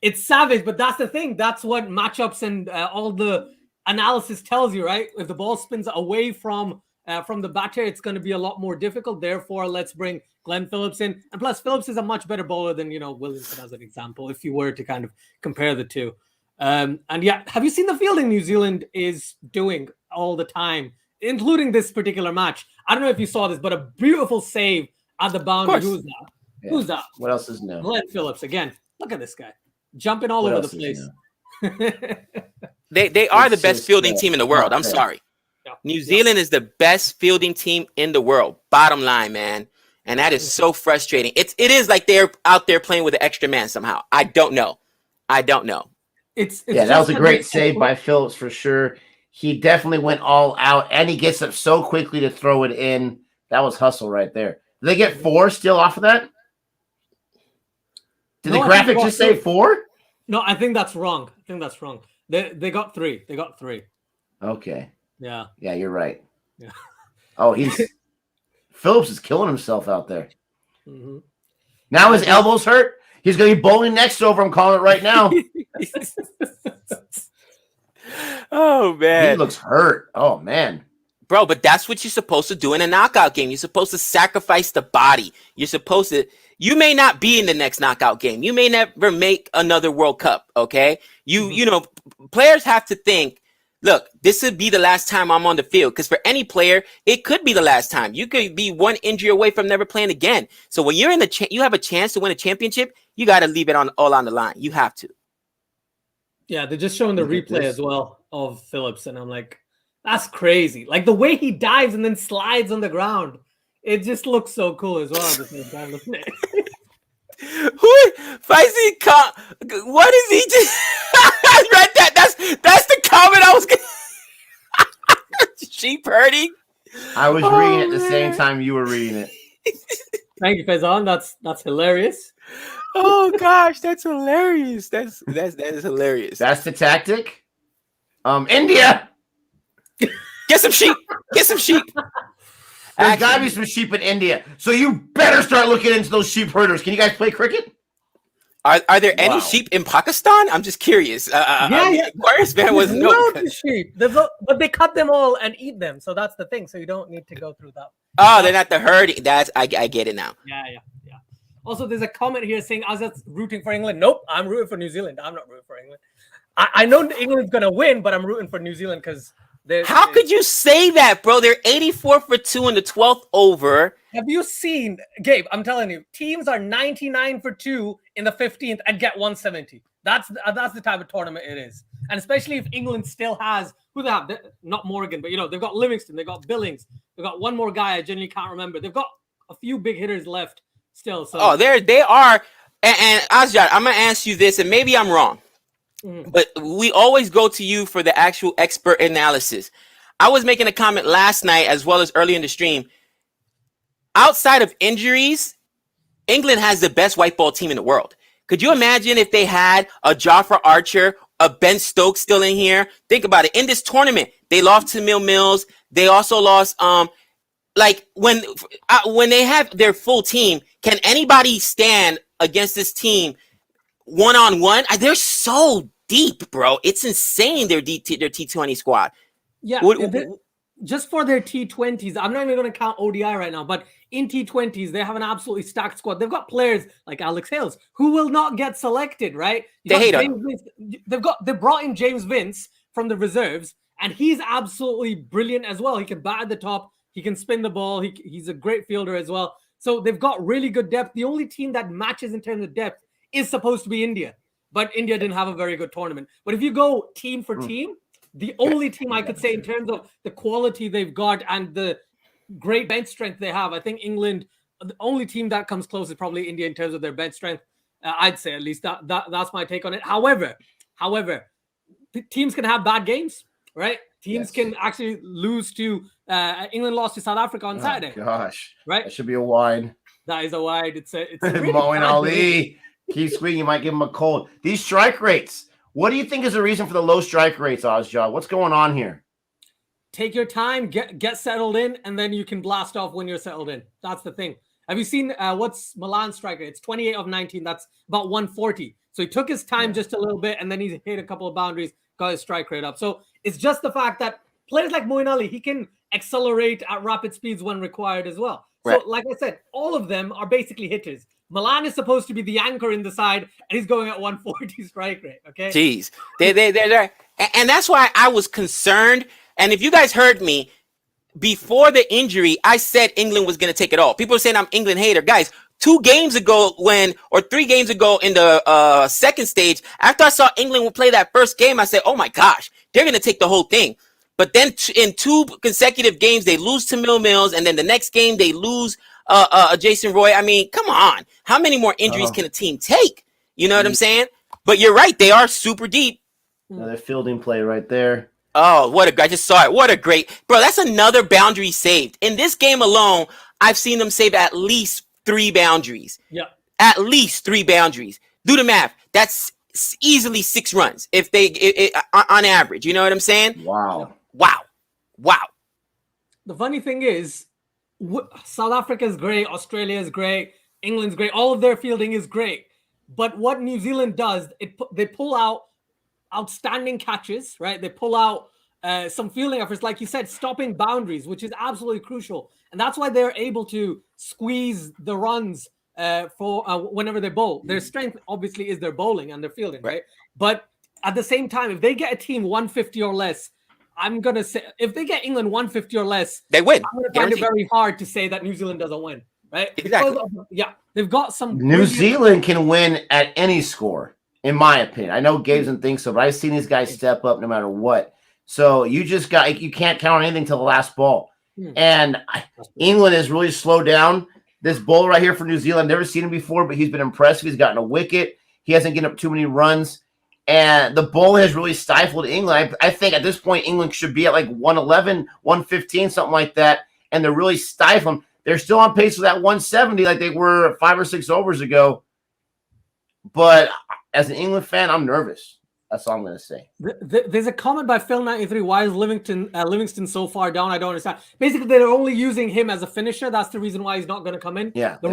It's savage, but that's the thing. That's what matchups and all the analysis tells you, right? If the ball spins away from the batter, it's going to be a lot more difficult. Therefore, let's bring Glenn Phillips in. And plus, Phillips is a much better bowler than, Williamson as an example, if you were to kind of compare the two. And yeah, have you seen the fielding New Zealand is doing all the time, including this particular match? I don't know if you saw this, but a beautiful save at the boundary. Who's that? Yeah. Who's that? What else is new? Glenn Phillips again. Look at this guy jumping all over the place. They are the best fielding team in the world. I'm sorry. Yeah. New Zealand is the best fielding team in the world. Bottom line, man. And that is so frustrating. It is like they're out there playing with an extra man somehow. I don't know. It's that was a great save by Phillips for sure. He definitely went all out, and he gets up so quickly to throw it in. That was hustle right there. Did they get 4 still off of that? Did the graphic just say 4? No, I think that's wrong. They got 3. Okay. Yeah. Yeah, you're right. Yeah. Oh, Phillips is killing himself out there. Mm-hmm. Now his elbow's hurt. He's going to be bowling next over. I'm calling it right now. Oh, man. He looks hurt. Oh, man. Bro, but that's what you're supposed to do in a knockout game. You're supposed to sacrifice the body. You may not be in the next knockout game. You may never make another World Cup, okay? Players have to think, look, this would be the last time I'm on the field. Because for any player, it could be the last time. You could be one injury away from never playing again. So when you're in you have a chance to win a championship, you got to leave it all on the line. You have to. Yeah, they're just showing the replay as well of Phillips, and I'm like, that's crazy. Like the way he dives and then slides on the ground, it just looks so cool as well. At the same time, doesn't it? What is he doing? I read that. That's the comment I was going. Sheep herding. I was reading it at the same time you were reading it. Thank you, Faizan. That's hilarious. Oh gosh, that's hilarious. That is hilarious. That's the tactic. India. Get some sheep. There's got to be some sheep in India. So you better start looking into those sheep herders. Can you guys play cricket? Are there any sheep in Pakistan? I'm just curious. Bairstow was no sheep, but they cut them all and eat them. So that's the thing. So you don't need to go through that. Oh, they're not the herd. I get it now. Yeah. Also, there's a comment here saying Azad's rooting for England. Nope, I'm rooting for New Zealand. I'm not rooting for England. I know England's gonna win, but I'm rooting for New Zealand because. How could you say that, bro? They're 84 for 2 in the 12th over. Have you seen, Gabe? I'm telling you, teams are 99 for 2 in the 15th and get 170. That's the type of tournament it is. And especially if England still has who they have, not Morgan, but they've got Livingstone, they've got Billings, they've got one more guy I genuinely can't remember. They've got a few big hitters left still. So they are. And Azad, I'm gonna ask you this, and maybe I'm wrong. But we always go to you for the actual expert analysis. I was making a comment last night as well as early in the stream. Outside of injuries, England has the best white ball team in the world. Could you imagine if they had a Jofra Archer, a Ben Stokes still in here? Think about it. In this tournament, they lost to Mills. They also lost when they have their full team, can anybody stand against this team one-on-one? They're so deep, bro. It's insane, their T20 squad. Yeah, just for their T20s, I'm not even going to count ODI right now, but in T20s, they have an absolutely stacked squad. They've got players like Alex Hales, who will not get selected, right? They brought in James Vince from the reserves, and he's absolutely brilliant as well. He can bat at the top. He can spin the ball. He's a great fielder as well. So they've got really good depth. The only team that matches in terms of depth is supposed to be India, but India didn't have a very good tournament. But if you go team for team, the only team I could say in terms of the quality they've got and the great bench strength they have. I think England, the only team that comes close is probably India in terms of their bench strength. I'd say, at least that's my take on it. However, teams can have bad games, right? Teams can actually lose to England lost to South Africa on Saturday. Gosh, right? That should be a wide. That is a wide. It's a really Moeen Ali. Keep swinging. You might give him a cold. These strike rates. What do you think is the reason for the low strike rates, Ozja? What's going on here? Take your time, get settled in, and then you can blast off when you're settled in. That's the thing. Have you seen what's Malan's strike rate? It's 28 of 19. That's about 140. So he took his time just a little bit, and then he hit a couple of boundaries, got his strike rate up. So it's just the fact that players like Moeen Ali, he can accelerate at rapid speeds when required as well. Right. So like I said, all of them are basically hitters. Malan is supposed to be the anchor in the side, and he's going at 140 strike rate. Okay. Jeez. They're and that's why I was concerned. And if you guys heard me, before the injury, I said England was going to take it all. People are saying I'm England hater. Guys, 3 games ago in the second stage, after I saw England play that first game, I said, oh my gosh, they're going to take the whole thing. But then in 2 consecutive games, they lose to Mills, and then the next game they lose Jason Roy. I mean, come on. How many more injuries can a team take? You know what I'm saying? But you're right. They are super deep. Another fielding play right there. Oh, I just saw it. What a great, bro. That's another boundary saved. In this game alone, I've seen them save at least 3 boundaries. Yeah. At least 3 boundaries. Do the math. That's easily 6 runs if they on average. You know what I'm saying? Wow. The funny thing is, South Africa is great. Australia is great. England's great. All of their fielding is great. But what New Zealand does, they pull out outstanding catches, right? They pull out some fielding efforts, like you said, stopping boundaries, which is absolutely crucial. And that's why they're able to squeeze the runs for whenever they bowl. Their strength, obviously, is their bowling and their fielding, right? But at the same time, if they get a team 150 or less, I'm going to say, if they get England 150 or less, they win. I'm going to find it very hard to say that New Zealand doesn't win, right? Exactly. They've got some. New Zealand can win at any score, in my opinion. I know Gabe doesn't think so, but I've seen these guys step up no matter what. So you can't count on anything till the last ball. And England has really slowed down. This bowler right here for New Zealand, never seen him before, but he's been impressive. He's gotten a wicket. He hasn't given up too many runs. And the bowling has really stifled England. I think at this point, England should be at like 111, 115, something like that. And they're really stifling. They're still on pace for that 170 like they were 5 or 6 overs ago. But as an England fan, I'm nervous. That's all I'm going to say. There's a comment by Phil93. Why is Livingstone so far down? I don't understand. Basically, they're only using him as a finisher. That's the reason why he's not going to come in. Yeah, the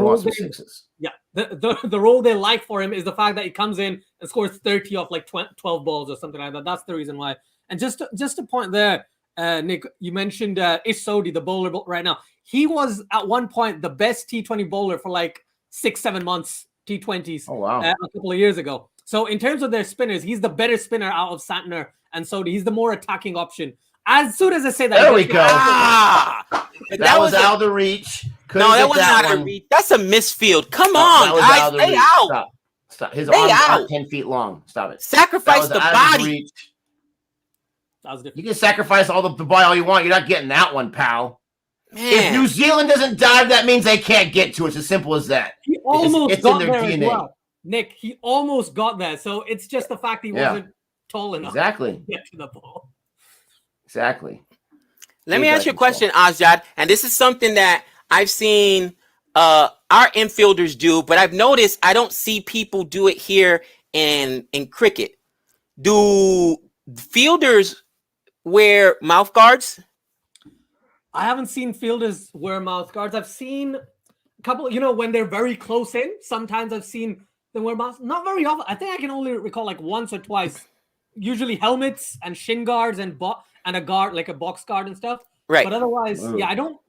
role they like for him is the fact that he comes in and scores 30 off like 12 balls or something like that. That's the reason why. And just a point there, Nick, you mentioned Ish Sodhi, the bowler right now. He was at one point the best T20 bowler for like 6-7 months, T20s. Oh, wow. A couple of years ago. So in terms of their spinners, he's the better spinner out of Santner and Sodhi. He's the more attacking option. As soon as I say that, there we go. That was out of the reach. No, that wasn't out of reach. That's a misfield. Come on, guys, stay out. Stop. His arms are 10 feet long. Stop it. Sacrifice the body. That was different. You can sacrifice all the body all you want. You're not getting that one, pal. Man. If New Zealand doesn't dive, that means they can't get to it. It's as simple as that. He almost got there as well. Nick, he almost got there. So it's just the fact he wasn't tall enough to get to the ball. Exactly. Let me ask you a question, Azjad. And this is something that I've seen our infielders do, but I've noticed I don't see people do it here in cricket. Do fielders wear mouth guards? I haven't seen fielders wear mouth guards. I've seen a couple, when they're very close in, sometimes I've seen them wear mouth. Not very often. I think I can only recall like once or twice. Usually helmets and shin guards and a guard, like a box guard and stuff. Right. But otherwise, I don't.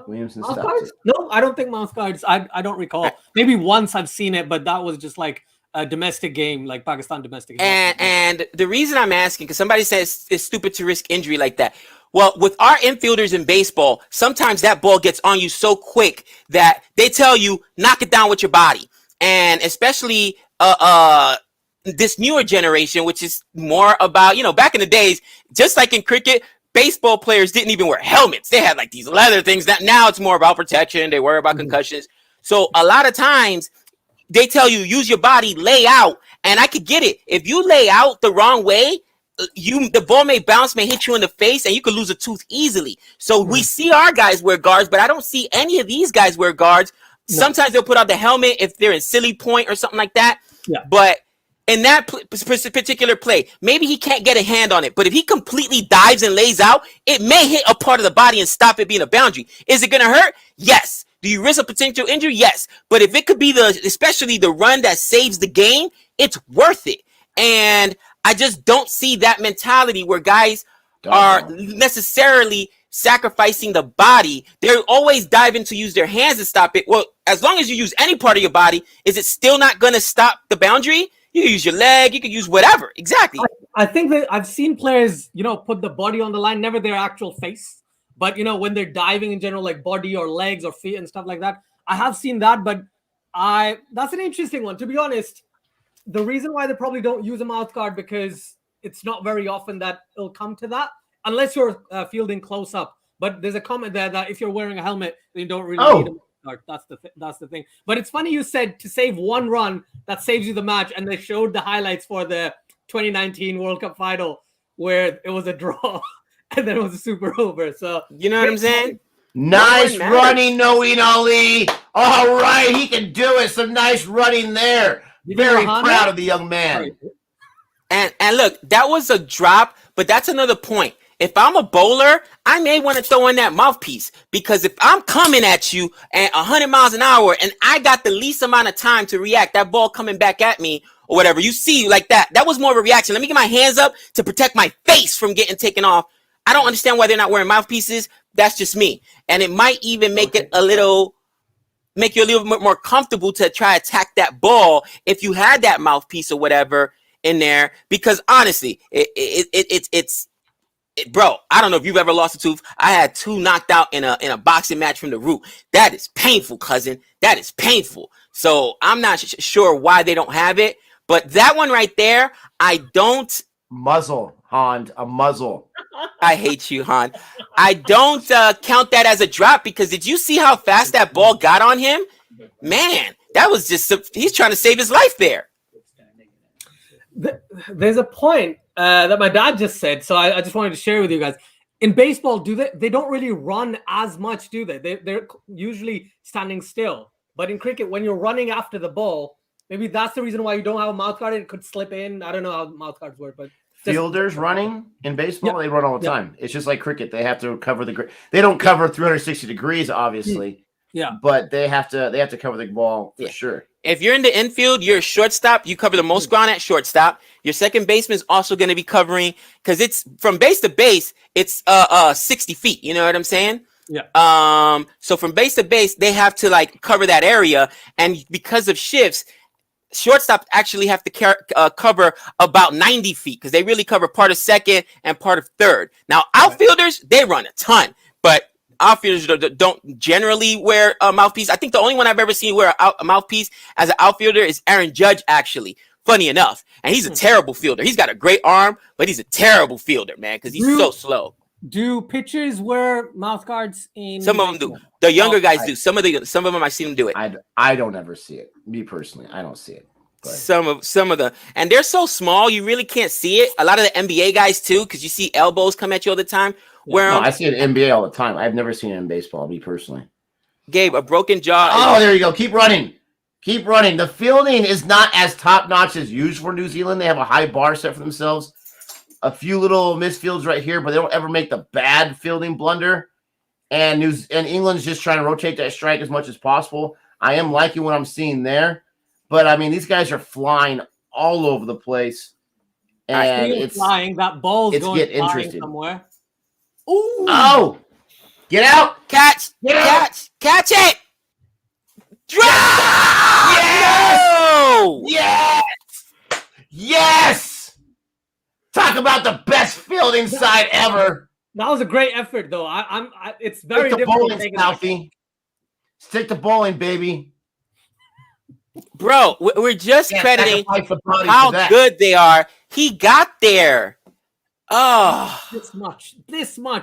Williamson mouth guards? No, I don't think mouth guards. I don't recall. Maybe once I've seen it, but that was just like a domestic game, like Pakistan domestic game. And the reason I'm asking, because somebody says it's stupid to risk injury like that. Well, with our infielders in baseball, sometimes that ball gets on you so quick that they tell you, knock it down with your body. And especially this newer generation, which is more about, back in the days, just like in cricket, baseball players didn't even wear helmets. They had like these leather things. That now it's more about protection. They worry about concussions. So a lot of times they tell you use your body, lay out, and I could get it. If you lay out the wrong way, the ball may bounce, may hit you in the face, and you could lose a tooth easily. So we see our guys wear guards, but I don't see any of these guys wear guards. No. Sometimes they'll put out the helmet if they're in silly point or something like that. Yeah. But in that particular play, maybe he can't get a hand on it. But if he completely dives and lays out, it may hit a part of the body and stop it being a boundary. Is it going to hurt? Yes. Do you risk a potential injury? Yes. But if it could be especially the run that saves the game, it's worth it. And I just don't see that mentality where guys are necessarily sacrificing the body. They're always diving to use their hands to stop it. Well, as long as you use any part of your body, is it still not going to stop the boundary? You can use your leg. You can use whatever. Exactly. I think that I've seen players, put the body on the line, never their actual face. But, when they're diving in general, like body or legs or feet and stuff like that, I have seen that. But that's an interesting one. To be honest, the reason why they probably don't use a mouth guard because it's not very often that it'll come to that unless you're fielding close up. But there's a comment there that if you're wearing a helmet, then you don't really need a mouth guard. That's the thing. But it's funny you said to save one run that saves you the match, and they showed the highlights for the 2019 World Cup final where it was a draw and then it was a super over. So you know what I'm saying? Nice running, Moeen Ali. All right, he can do it. Some nice running there. Very proud of the young man. And look, that was a drop, but that's another point. If I'm a bowler, I may want to throw in that mouthpiece because if I'm coming at you at 100 miles an hour and I got the least amount of time to react, that ball coming back at me or whatever, you see like that. That was more of a reaction. Let me get my hands up to protect my face from getting taken off. I don't understand why they're not wearing mouthpieces. That's just me. And it might even make it make you a little bit more comfortable to try to attack that ball if you had that mouthpiece or whatever in there. Because honestly, it's bro, I don't know if you've ever lost a tooth. I had 2 knocked out in a boxing match from the root. That is painful, cousin. That is painful. So I'm not sure why they don't have it. But that one right there, I don't. Muzzle, Han, a muzzle. I hate you, Han. I don't count that as a drop because did you see how fast that ball got on him? Man, that was just, he's trying to save his life there. There's a point that my dad just said, so I just wanted to share with you guys. In baseball, they don't really run as much, do they? They're usually standing still. But in cricket, when you're running after the ball, maybe that's the reason why you don't have a mouth guard. It could slip in. I don't know how mouth guards work, but fielders running in baseball, they run all the time. It's just like cricket. They have to cover they don't cover 360 degrees, obviously. Yeah. But they have to cover the ball for sure. If you're in the infield, you're a shortstop. You cover the most ground at shortstop. Your second baseman is also going to be covering because it's from base to base. It's 60 feet. You know what I'm saying? Yeah. So from base to base, they have to like cover that area, and because of shifts, shortstops actually have to cover about 90 feet because they really cover part of second and part of third. Now, outfielders, they run a ton, but outfielders don't generally wear a mouthpiece. I think the only one I've ever seen wear a mouthpiece as an outfielder is Aaron Judge, actually. Funny enough. And he's a terrible fielder. He's got a great arm, but he's a terrible fielder, man, because he's so slow. Do pitchers wear mouth guards? Some of them do. The younger guys do. Some of them I've seen them do it. I don't ever see it. Me personally, I don't see it. But some of them, and they're so small you really can't see it. A lot of the NBA guys too, because you see elbows come at you all the time. I see it in NBA all the time. I've never seen it in baseball. Me personally, Gabe, a broken jaw. Oh, there you go. Keep running. Keep running. The fielding is not as top notch as usual for New Zealand. They have a high bar set for themselves. A few little misfields right here, but they don't ever make the bad fielding blunder. And England's just trying to rotate that strike as much as possible. I am liking what I'm seeing there. But, I mean, these guys are flying all over the place. And it's flying. That ball's going getting flying interesting somewhere. Ooh. Oh! Get out! Catch it! Drop! Yes! No! Yes! Yes! Talk about the best fielding side ever. That was a great effort, though. It's very difficult. Stick to bowling, baby. Bro, we're just crediting how good they are. He got there. This much.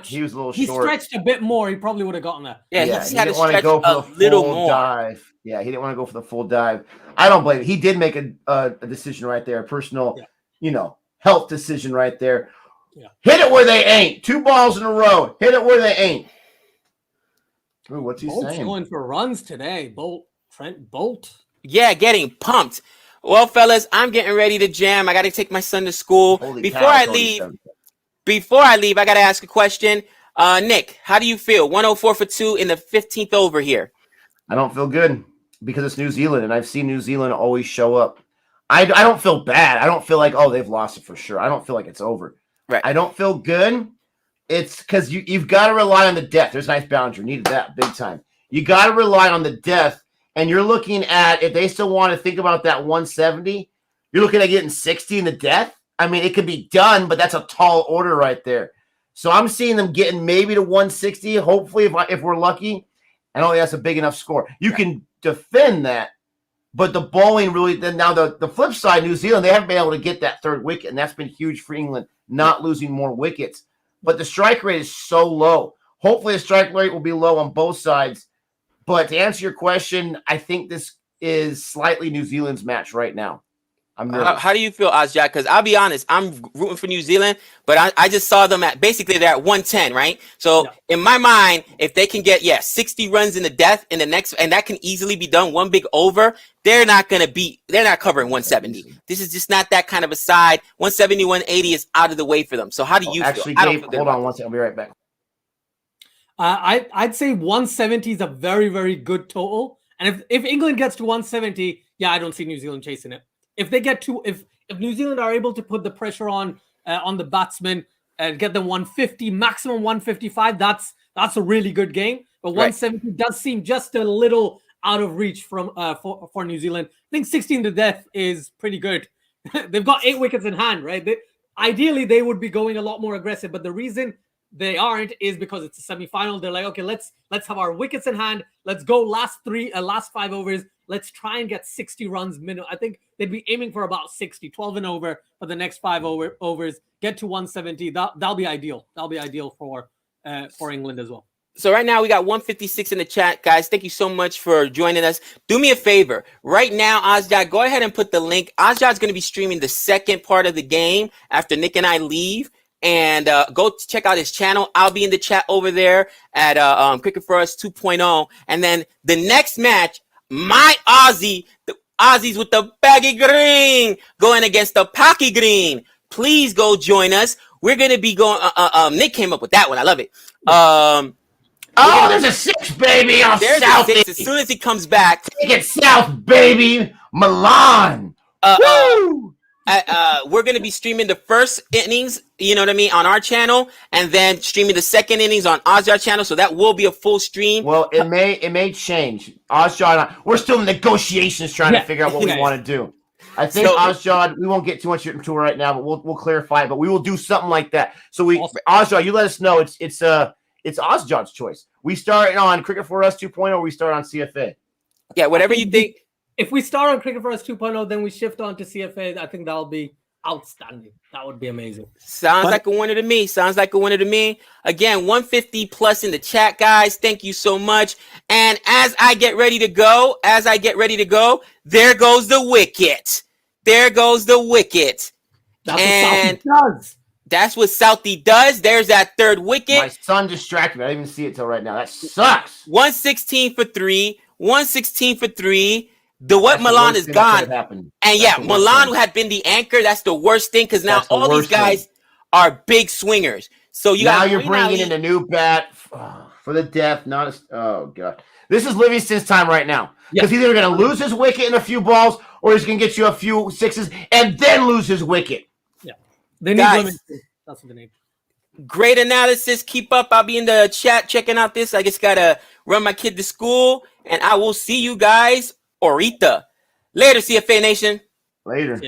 He was a little he short. Stretched a bit more. He probably would have gotten there. Yeah, he just had to didn't want to stretch go for a the little full more. dive. Yeah, he didn't want to go for the full dive. I don't blame him. He did make a decision right there, a personal, health decision right there. Yeah. Hit it where they ain't. 2 balls in a row. Hit it where they ain't. Ooh, what's he saying? Going for runs today. Trent Bolt. Yeah, getting pumped. Well, fellas, I'm getting ready to jam. I got to take my son to school. Before I leave, I got to ask a question. Nick, how do you feel? 104 for 2 in the 15th over here. I don't feel good because it's New Zealand, and I've seen New Zealand always show up. I don't feel bad. I don't feel like, oh, they've lost it for sure. I don't feel like it's over. Right. I don't feel good. It's because you've got to rely on the depth. There's a nice boundary. Needed that big time. You got to rely on the depth, and you're looking at, if they still want to think about that 170, you're looking at getting 60 in the depth. I mean, it could be done, but that's a tall order right there. So I'm seeing them getting maybe to 160, hopefully, if we're lucky. I don't think that's a big enough score. You can defend that, but the bowling really – then now the flip side, New Zealand, they haven't been able to get that 3rd wicket, and that's been huge for England, not losing more wickets. But the strike rate is so low. Hopefully the strike rate will be low on both sides. But to answer your question, I think this is slightly New Zealand's match right now. I'm nervous. How do you feel, Ozjak? Because I'll be honest, I'm rooting for New Zealand, but I just saw them at basically they're at 110, right? So in my mind, if they can get 60 runs in the death in the next, and that can easily be done, one big over, they're not covering 170. This is just not that kind of a side. 170, 180 is out of the way for them. So how do you feel? Gabe, hold on one second. I'll be right back. I'd say 170 is a very, very good total. And if England gets to 170, I don't see New Zealand chasing it. If they get to, if New Zealand are able to put the pressure on the batsmen and get them 150, maximum 155, that's a really good game. But 170 does seem just a little out of reach from for New Zealand. I think 16 to death is pretty good. They've got 8 wickets in hand, right? Ideally, they would be going a lot more aggressive, but the reason they aren't is because it's a semi-final. They're like, okay, let's have our wickets in hand. Let's go last 5 overs. Let's try and get 60 runs minimum. I think they'd be aiming for about 60, 12 and over for the next 5 overs. Get to 170. That'll be ideal. That'll be ideal for England as well. So right now we got 156 in the chat, guys. Thank you so much for joining us. Do me a favor. Right now, Ozjad, go ahead and put the link. Ozjad's going to be streaming the second part of the game after Nick and I leave. And go check out his channel. I'll be in the chat over there at Cricket for Us 2.0. And then the next match, my Aussie, the Aussies with the baggy green going against the Paki green. Please go join us. We're going to be going Nick came up with that one. I love it. There's a 6, baby, on Southie. As soon as he comes back. Take it south, baby. Malan. Woo! We're going to be streaming the first innings, you know what I mean, on our channel, and then streaming the second innings on Ozjar's channel. So that will be a full stream. Well, it may change. Ozjar, we're still in negotiations trying to figure out what we want to do. I think Ozjar, we won't get too much into it right now, but we'll clarify it. But we will do something like that. So Ozjar, you let us know. It's Ozjar's choice. We start on Cricket for Us 2.0, or we start on CFA. Yeah, whatever you think. If we start on Cricket for Us 2.0, then we shift on to CFA. I think that'll be outstanding. That would be amazing. Sounds like a winner to me. Again, 150 plus in the chat, guys. Thank you so much. And as I get ready to go, there goes the wicket. That's what Southie does. That's what Southie does. There's that 3rd wicket. My son distracted me. I didn't even see it till right now. That sucks. 116 for 3. Malan is gone. And Malan had been the anchor. That's the worst thing because now all these guys are big swingers. So you're bringing in a new bat for the death. Oh god, this is Livingstone's time right now because he's either going to lose his wicket in a few balls or he's going to get you a few 6s and then lose his wicket. Yeah, they need Livingstone. That's what they need. Great analysis. Keep up. I'll be in the chat checking out this. I just gotta run my kid to school, and I will see you guys. Orita. Later, CFA Nation. Later.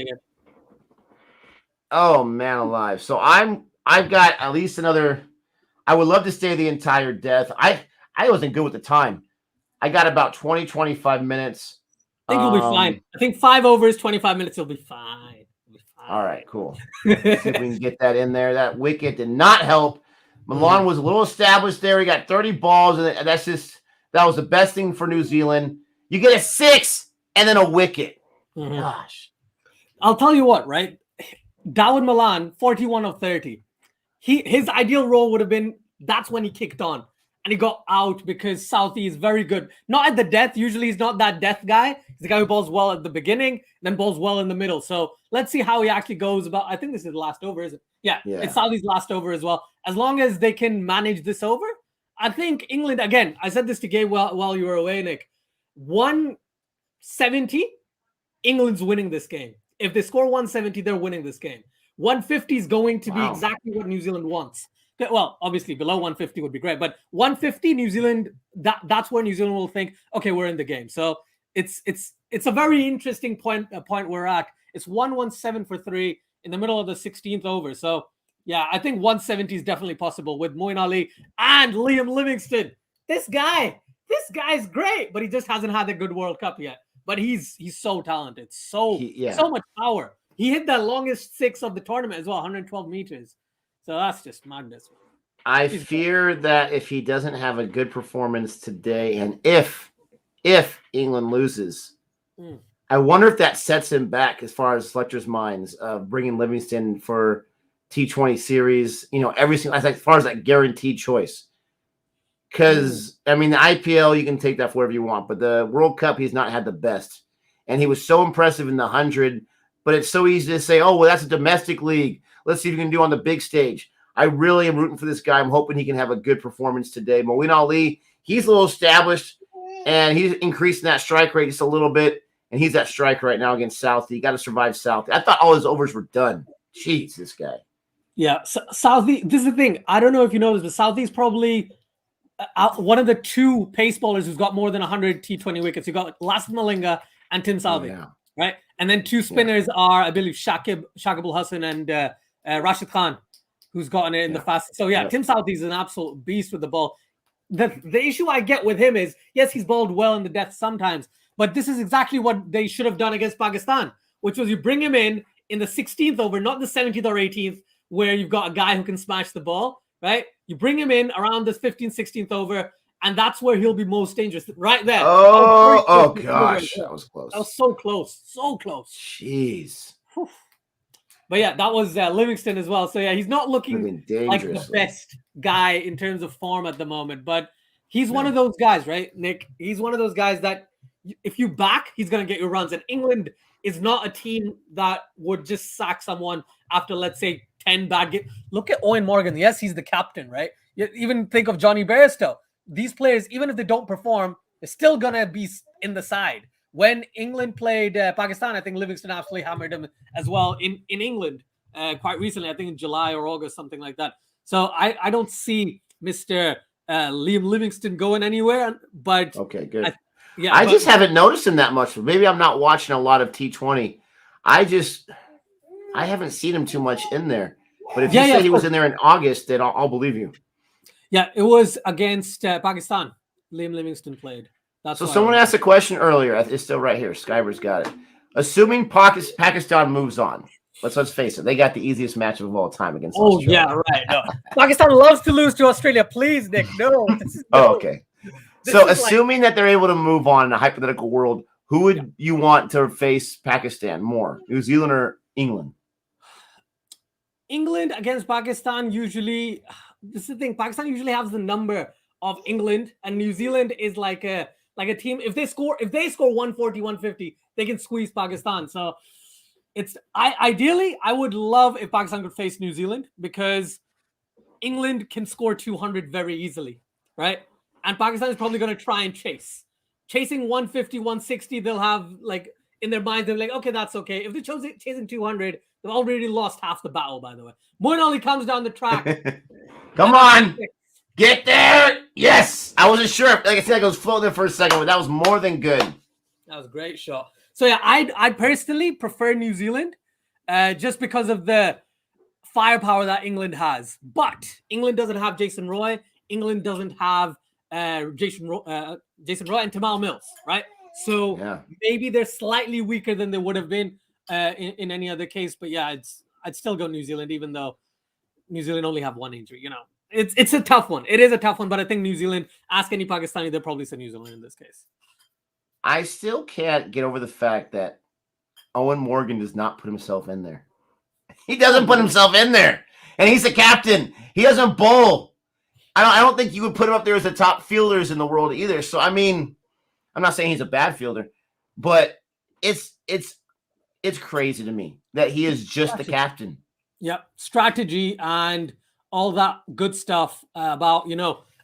Oh man alive. So I've got at least another. I would love to stay the entire death. I wasn't good with the time. I got about 20, 25 minutes. I think you'll be fine. I think 5 overs, 25 minutes, you'll be fine. All right, cool. Let's see if we can get that in there. That wicket did not help. Malan was a little established there. He got 30 balls, and that was the best thing for New Zealand. You get a 6 and then a wicket. Gosh. I'll tell you what, right? Dawood Malan, 41 of 30. His ideal role would have been that's when he kicked on. And he got out because Southie is very good. Not at the death. Usually he's not that death guy. He's the guy who bowls well at the beginning, then bowls well in the middle. So let's see how he actually goes about. I think this is the last over, is it? Yeah. It's Southie's last over as well. As long as they can manage this over, I think England, again, I said this to Gabe while you were away, Nick. 170, England's winning this game. If they score 170, they're winning this game. 150 is going to be exactly what New Zealand wants. Well, obviously below 150 would be great, but 150 New Zealand, that's where New Zealand will think, okay, we're in the game. So it's a very interesting point we're at. It's 117 for 3 in the middle of the 16th over. So yeah, I think 170 is definitely possible with Moeen Ali and Liam Livingstone. This guy's great, but he just hasn't had a good World Cup yet. But he's so talented, so much power. He hit the longest 6 of the tournament as well, 112 meters. So that's just madness. I fear that if he doesn't have a good performance today, and if England loses, I wonder if that sets him back as far as selectors' minds of bringing Livingstone for T20 series. Everything as far as that guaranteed choice. Because I mean, the IPL you can take that for whatever you want, but the World Cup he's not had the best, and he was so impressive in the 100. But it's so easy to say, oh well, that's a domestic league. Let's see if you can do on the big stage. I really am rooting for this guy. I'm hoping he can have a good performance today. Moeen Ali, he's a little established, and he's increasing that strike rate just a little bit, and he's that striker right now against Southie. You got to survive Southie. I thought all his overs were done. Jeez, this guy. Yeah, Southie, this is the thing. I don't know if you know this, but Southie's probably one of the 2 pace bowlers who's got more than 100 T20 wickets. You got Las Malinga and Tim Southie, right? And then 2 spinners are, I believe, Shakib al-Hasan and Rashid Khan, who's gotten it in the fast. So Tim Southie is an absolute beast with the ball. The issue I get with him is, yes, he's bowled well in the death sometimes, but this is exactly what they should have done against Pakistan, which was you bring him in the 16th over, not the 17th or 18th, where you've got a guy who can smash the ball, right? You bring him in around this 15th, 16th over, and that's where he'll be most dangerous, right there. Oh gosh, that was close. That was so close, so close. Jeez. Whew. But yeah, that was Livingstone as well. So yeah, he's not looking like the best guy in terms of form at the moment, but he's one of those guys, right, Nick? He's one of those guys that if you back, he's going to get you runs. And England is not a team that would just sack someone after, let's say, 10 bad games. Look at Owen Morgan. Yes, he's the captain, right? You even think of Johnny Bairstow. These players, even if they don't perform, they're still going to be in the side. When England played Pakistan, I think Livingstone absolutely hammered them as well in England quite recently. I think in July or August, something like that. So I don't see Mr. Liam Livingstone going anywhere. But okay, good. I just haven't noticed him that much. Maybe I'm not watching a lot of T20. I haven't seen him too much in there. But if you say he was in there in August, then I'll believe you. Yeah, it was against Pakistan. Liam Livingstone played. So someone asked a question earlier. It's still right here. Skyber's got it. Assuming Pakistan moves on, let's face it, they got the easiest matchup of all time against Australia. Yeah, right. No. Pakistan loves to lose to Australia. Please, Nick, no. Okay. So assuming that they're able to move on in a hypothetical world, who would you want to face Pakistan more, New Zealand or England? England against Pakistan usually, this is the thing, Pakistan usually has the number of England, and New Zealand is like a team. If they score 140, 150, they can squeeze Pakistan. So ideally, I would love if Pakistan could face New Zealand because England can score 200 very easily, right? And Pakistan is probably going to try and chasing 150, 160. They'll have in their minds, they're like, okay, that's okay. If they're chasing 200, they've already lost half the battle, by the way. Moeen Ali comes down the track. Come on. Get there. Yes. I wasn't sure. Like I said, I was floating there for a second, but that was more than good. That was a great shot. So yeah, I personally prefer New Zealand just because of the firepower that England has. But England doesn't have Jason Roy. England doesn't have Jason Roy and Tamal Mills, right? So maybe they're slightly weaker than they would have been in any other case. But yeah, I'd still go New Zealand, even though New Zealand only have one injury. It's a tough one. It is a tough one, but I think New Zealand, ask any Pakistani, they'll probably say New Zealand in this case. I still can't get over the fact that Owen Morgan does not put himself in there. He doesn't put himself in there. And he's the captain. He doesn't bowl. I don't think you would put him up there as the top fielders in the world either. So, I mean, I'm not saying he's a bad fielder, but it's crazy to me that he is just the captain. Yep. Strategy and all that good stuff about,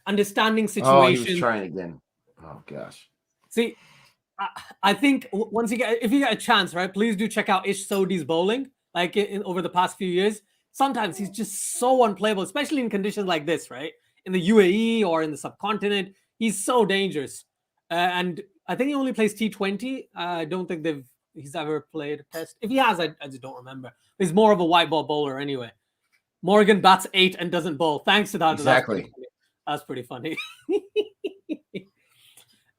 understanding situations. Oh, he was trying again. Oh, gosh. See, I think if you get a chance, right, please do check out Ish Sodhi's bowling, like over the past few years. Sometimes he's just so unplayable, especially in conditions like this, right? In the UAE or in the subcontinent, he's so dangerous. And I think he only plays T20. I don't think he's ever played a test. If he has, I just don't remember. He's more of a white ball bowler anyway. Morgan bats 8 and doesn't bowl. Thanks to that. Exactly. That's pretty funny.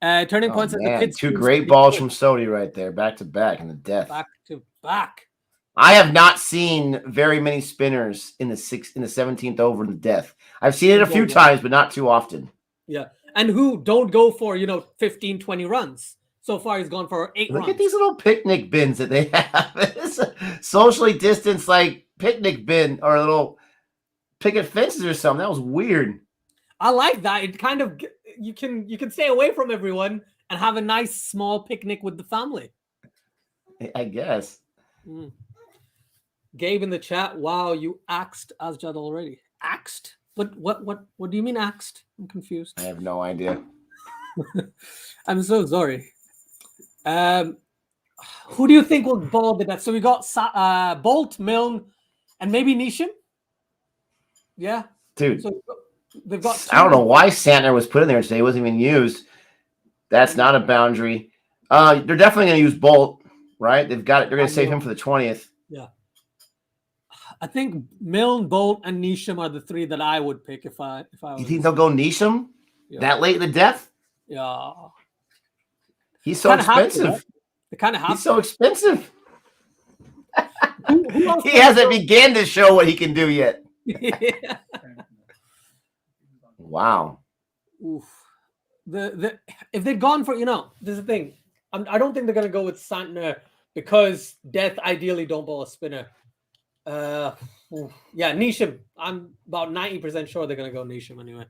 Turning points at the kids. 2 great balls from Southie right there, back to back in the death. Back to back. I have not seen very many spinners in the 17th over in the death. I've seen it a few times, but not too often. Yeah. And who don't go for, 15, 20 runs. So far, he's gone for 8 runs. Look at these little picnic bins that they have. It's a socially distanced, like, picnic bin or little picket fences or something. That was weird. I like that. It kind of, you can stay away from everyone and have a nice small picnic with the family. I guess. Gabe in the chat. Wow, you axed Asjad already. Axed? But what do you mean axed? I'm confused. I have no idea. I'm so sorry. Who do you think will bowl the death? So we got Bolt, Milne, and maybe Neesham. Yeah, dude. So they've got. I don't know why Santner was put in there today. It wasn't even used. That's not a boundary. They're definitely going to use Bolt, right? They're going to save him for the 20th. Yeah. I think Milne, Bolt, and Neesham are the 3 that I would pick if I was. You think they'll go Neesham that late in the death? Yeah. He's so expensive. They kind of have. He's so expensive. He hasn't begun to show what he can do yet. Yeah. Wow. Oof. If they'd gone for, this is the thing. I don't think they're going to go with Santner because death ideally don't bowl a spinner. Yeah, Neesham. I'm about 90% sure they're going to go Neesham anyway.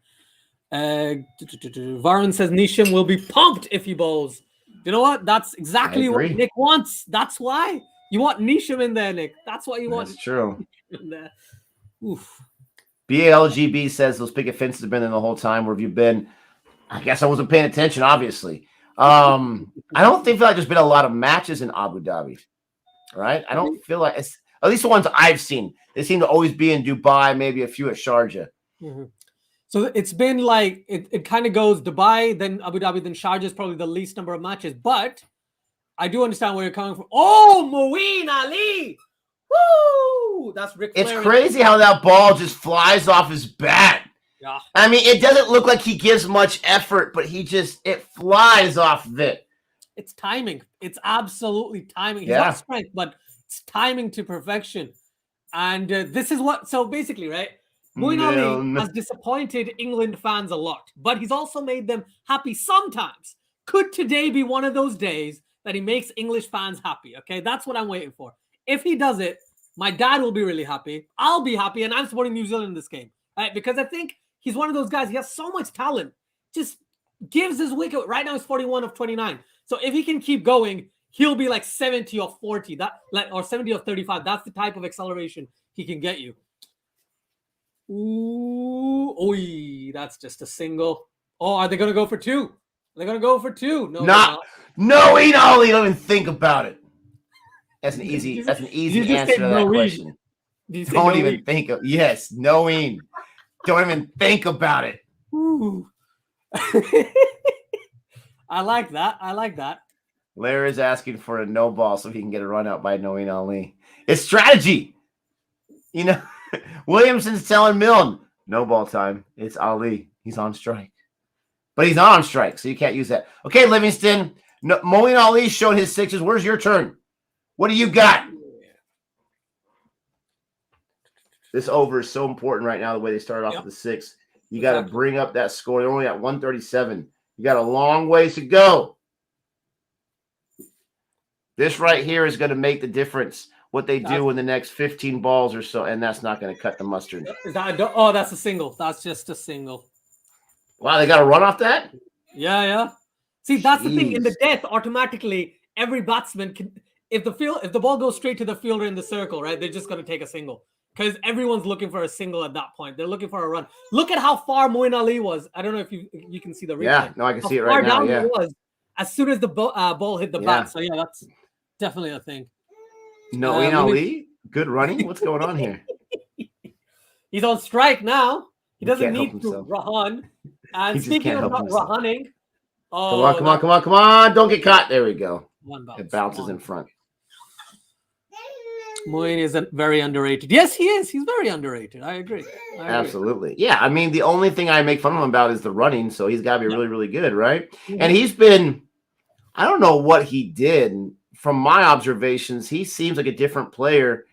Varun says Neesham will be pumped if he bowls. You know what? That's exactly what Nick wants. That's why you want Neesham in there, Nick. That's what you want. That's true. In there. Oof. BALGB says those picket fences have been there the whole time. Where have you been? I guess I wasn't paying attention, obviously. I don't feel like there's been a lot of matches in Abu Dhabi, right? I don't feel like it's, at least the ones I've seen. They seem to always be in Dubai, maybe a few at Sharjah. Mm-hmm. So it's been like, it kind of goes Dubai, then Abu Dhabi, then Sharjah is probably the least number of matches. But I do understand where you're coming from. Oh, Moeen Ali! Woo! That's Rick Flair. It's crazy how that ball just flies off his bat. Yeah. I mean, it doesn't look like he gives much effort, but it flies off of it. It's timing. It's absolutely timing. He's got strength, but it's timing to perfection. And this is what, so basically, right? Moeen Ali has disappointed England fans a lot, but he's also made them happy sometimes. Could today be one of those days that he makes English fans happy? Okay, that's what I'm waiting for. If he does it, my dad will be really happy. I'll be happy, and I'm supporting New Zealand in this game, right? Because I think he's one of those guys. He has so much talent. Just gives his wicket. Right now, he's 41 of 29. So if he can keep going, he'll be like 70 or 40, or 70 or 35. That's the type of acceleration he can get you. Ooh, oi, that's just a single. Oh, are they going to go for 2? They're going to go for 2. No, Moeen Ali. Don't even think about it. That's an easy answer to that question. Don't even think of Moeen. Don't even think about it. Ooh. I like that. Larry's asking for a no ball so he can get a run out by Moeen Ali. It's strategy. Williamson's telling Milne, no ball time. It's Ali. He's on strike. But he's not on strike, so you can't use that. Okay, Livingstone. Moeen Ali showed his 6s. Where's your turn? What do you got? This over is so important right now, the way they started off with the 6. You got to bring up that score. They're only at 137. You got a long ways to go. This right here is going to make the difference, what they do in the next 15 balls or so, and that's not going to cut the mustard. Is that that's a single. That's just a single. Wow, they got a run off that? Yeah. See, that's the thing. In the death, automatically, every batsman can, if the ball goes straight to the fielder in the circle, right, they're just going to take a single. Because everyone's looking for a single at that point. They're looking for a run. Look at how far Moeen Ali was. I don't know if you can see the replay. Yeah, no, I can see it right now. Yeah, he was as soon as the ball hit the bat. So yeah, that's definitely a thing. Moeen Ali, good running. What's going on here? He's on strike now. He doesn't need to run. And speaking of not running, come on! Don't get caught. There we go. It bounces in front. Moeen is very underrated. Yes, he is. He's very underrated. I agree. Absolutely. Yeah. I mean, the only thing I make fun of him about is the running. So he's got to be really, really good, right? And he's been, I don't know what he did. From my observations, he seems like a different player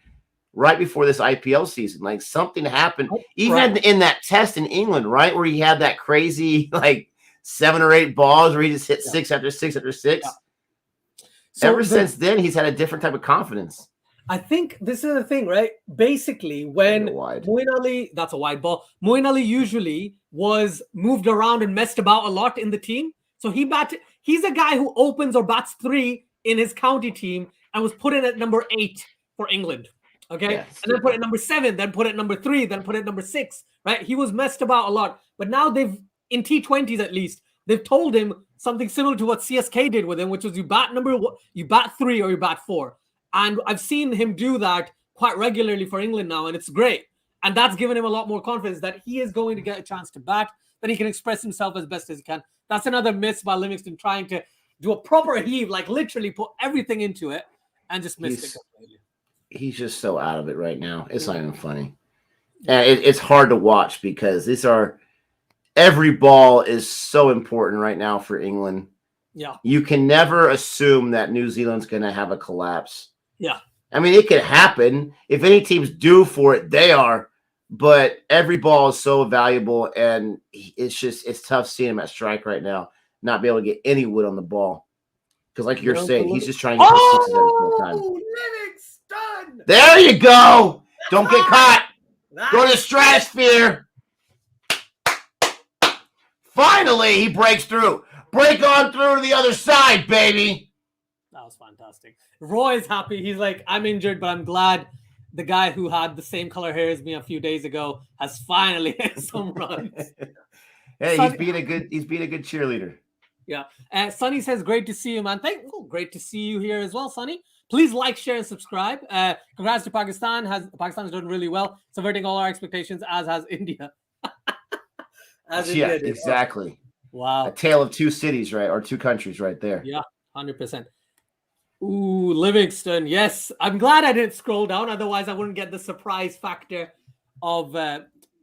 right before this IPL season. Like something happened, even in that test in England, right? Where he had that crazy, like 7 or 8 balls where he just hit 6 after 6 after 6. Yeah. So since then, he's had a different type of confidence. I think this is the thing, right? Basically, when Moeen Ali, that's a wide ball. Moeen Ali usually was moved around and messed about a lot in the team. So he's a guy who opens or bats 3 in his county team and was put in at number 8 for England. Okay. Yes. And then put at number 7, then put at number 3, then put at number 6. Right. He was messed about a lot. But now in T20s at least, they've told him something similar to what CSK did with him, which was you bat 3 or you bat 4. And I've seen him do that quite regularly for England now, and it's great. And that's given him a lot more confidence that he is going to get a chance to bat, that he can express himself as best as he can. That's another miss by Livingstone, trying to do a proper heave, like literally put everything into it, and just missed it completely. He's just so out of it right now. It's not even funny. And it's hard to watch because every ball is so important right now for England. Yeah. You can never assume that New Zealand's going to have a collapse. Yeah. I mean, it could happen. If any team's due for it, they are. But every ball is so valuable, and it's tough seeing him at strike right now, not be able to get any wood on the ball. Because like you're saying, he's just trying to get the 6s every single time. Livingstone! There you go. Don't get caught. Go to the stratosphere. Finally, he breaks through. Break on through to the other side, baby. That was fantastic. Roy's happy. He's like, I'm injured, but I'm glad the guy who had the same color hair as me a few days ago has finally hit some runs. Hey, Sonny, he's being a good cheerleader. Yeah. Sonny says, great to see you, man. Great to see you here as well, Sonny. Please like, share, and subscribe. Congrats to Pakistan. Pakistan has done really well, subverting all our expectations, as has India. India exactly. Wow. A tale of 2 cities, right? Or 2 countries right there. Yeah, 100%. Ooh, Livingstone. Yes. I'm glad I didn't scroll down. Otherwise, I wouldn't get the surprise factor of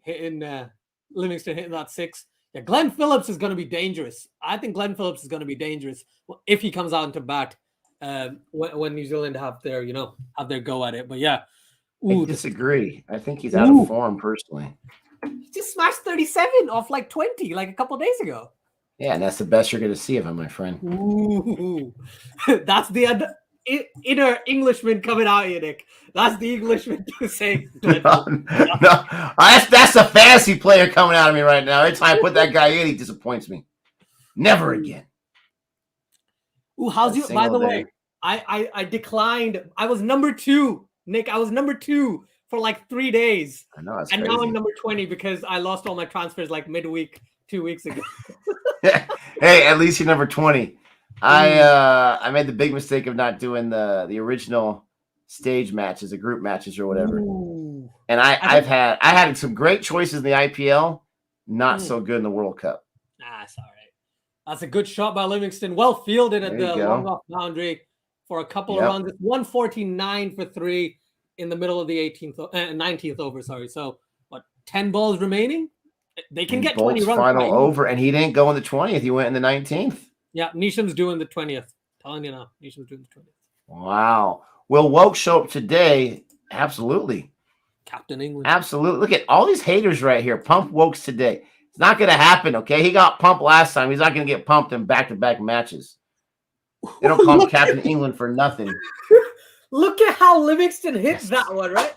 Livingstone hitting that 6. Yeah, Glenn Phillips is going to be dangerous. I think Glenn Phillips is going to be dangerous if he comes out into bat when New Zealand have their go at it. But yeah. Ooh, I disagree. I think he's out of form personally. He just smashed 37 off like 20 like a couple days ago. Yeah, and that's the best you're going to see of him, my friend. Ooh. That's the inner Englishman coming out here, Nick. That's the Englishman to say. No. That's a fantasy player coming out of me right now. Every time I put that guy in, he disappoints me. Never again. Ooh, how's you? By the way, I declined. I was number 2, Nick. I was number 2 for like 3 days. I know. And now I'm number 20 because I lost all my transfers like midweek 2 weeks ago. Hey, at least you're number 20. I made the big mistake of not doing the original stage matches, the group matches or whatever. Ooh. And I had some great choices in the IPL, not so good in the World Cup. That's all right. That's a good shot by Livingstone. Well fielded at the long off boundary for a couple of runs. It's 149 for 3 in the middle of the 19th over. Sorry. So what? 10 balls remaining. They can get 20 runs. Final over, and he didn't go in the 20th. He went in the 19th. Yeah, Neesham's doing the 20th. Telling you now, Neesham's doing the 20th. Wow. Will Woke show up today? Absolutely. Captain England. Absolutely. Look at all these haters right here. Pump Wokes today. It's not going to happen, okay? He got pumped last time. He's not going to get pumped in back-to-back matches. They don't call him Captain England for nothing. Look at how Livingstone hits that one, right?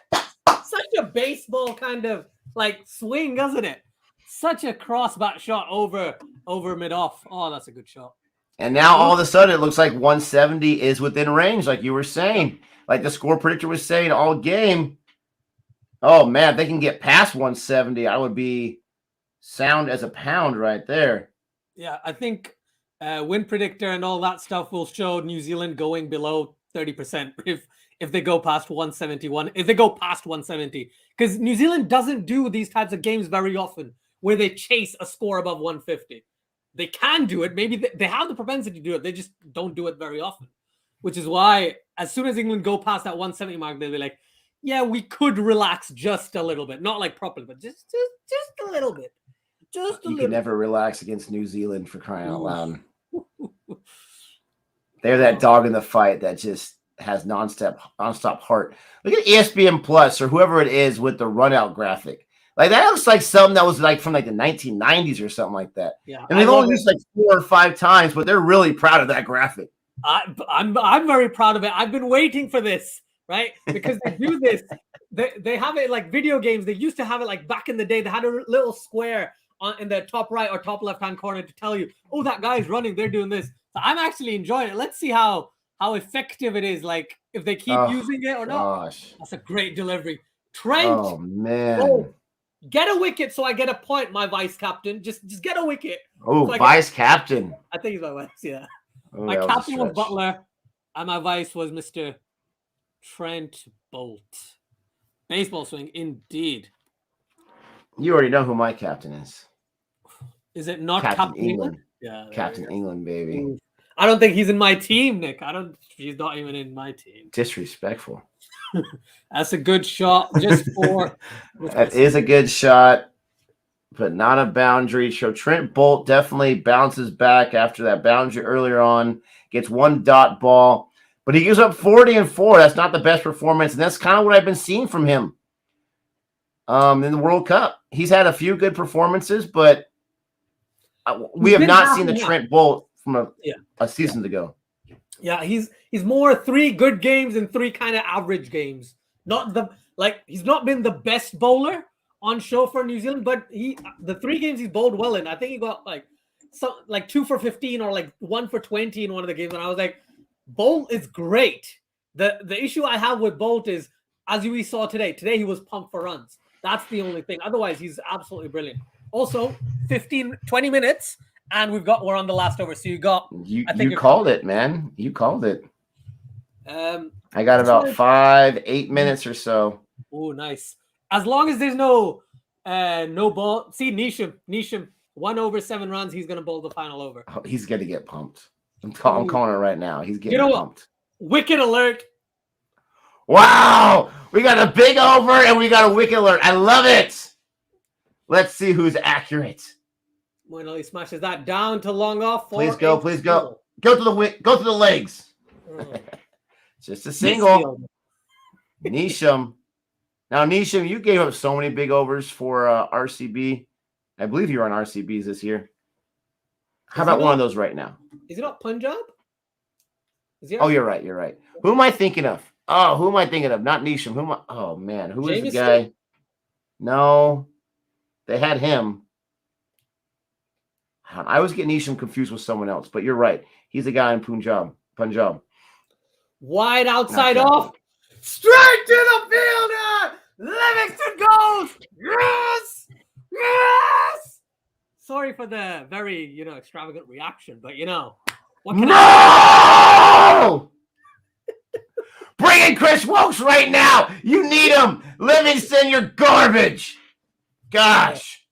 Such a baseball kind of like swing, doesn't it? Such a cross-bat shot over mid-off. Oh, that's a good shot. And now all of a sudden it looks like 170 is within range, like you were saying. Like the score predictor was saying all game. Oh, man, if they can get past 170, I would be sound as a pound right there. Yeah, I think win predictor and all that stuff will show New Zealand going below 30% if they go past 171. If they go past 170. Because New Zealand doesn't do these types of games very often where they chase a score above 150. They can do it. Maybe they have the propensity to do it. They just don't do it very often, which is why as soon as England go past that 170 mark, they'll be like, yeah, we could relax just a little bit. Not like properly, but just a little bit. Just a you little. can never relax against New Zealand, for crying out loud. They're that dog in the fight that just has nonstop heart. Look at ESPN Plus or whoever it is with the run out graphic. Like that looks like something that was like from like the 1990s or something like that. Yeah, and they've only used like 4 or 5 times, but they're really proud of that graphic. I'm very proud of it. I've been waiting for this, right? Because they do this. They have it like video games. They used to have it like back in the day. They had a little square in the top right or top left hand corner to tell you, oh, that guy's running. They're doing this. So I'm actually enjoying it. Let's see how effective it is. Like if they keep using it or not. Gosh. That's a great delivery. Trent. Oh man. Oh, get a wicket so I get a point, my vice captain. Just get a wicket. Oh, so vice captain. I think he's my vice, yeah. Oh, my captain was Butler, and my vice was Mr. Trent Bolt. Baseball swing, indeed. You already know who my captain is. Is it not Captain England? Yeah, Captain England, baby. Ooh. I don't think he's in my team, Nick. He's not even in my team. Disrespectful. That's a good shot. Just for that is a good shot, but not a boundary. So Trent Bolt definitely bounces back after that boundary earlier on. Gets 1 dot ball, but he gives up 40 and 4. That's not the best performance, and that's kind of what I've been seeing from him. In the World Cup, he's had a few good performances, but we have not seen the Trent Bolt from a season ago. Yeah, he's more 3 good games and 3 kind of average games. He's not been the best bowler on show for New Zealand, but the 3 games he's bowled well in. I think he got like 2 for 15 or like 1 for 20 in one of the games, and I was like, Bolt is great. The issue I have with Bolt is, as we saw today he was pumped for runs. That's the only thing. Otherwise, he's absolutely brilliant. Also, 20 minutes. And we're on the last over. So you called it, man. You called it. I got about 8 minutes or so. Oh, nice. As long as there's no ball. See, Nisham, 1 over 7 runs. He's gonna bowl the final over. Oh, he's gonna get pumped. I'm calling it right now. He's getting pumped. Wicket alert. Wow, we got a big over and we got a wicket alert. I love it. Let's see who's accurate. Moeen Ali smashes that down to long off. Please go. Go to the legs. Just a single. Nisham. Now, Nisham, you gave up so many big overs for RCB. I believe you're on RCBs this year. How about one of those right now? Is it not Punjab? Oh, you're right. Who am I thinking of? Not Nisham. Oh, man. Who is the guy? No. They had him. I was getting Nisham confused with someone else, but you're right. He's the guy in Punjab. Wide outside off. Straight to the fielder. Livingstone goes. Yes. Yes. Sorry for the very, extravagant reaction, but what can No! Bring in Chris Wokes right now. You need him. Livingstone, you're garbage. Gosh.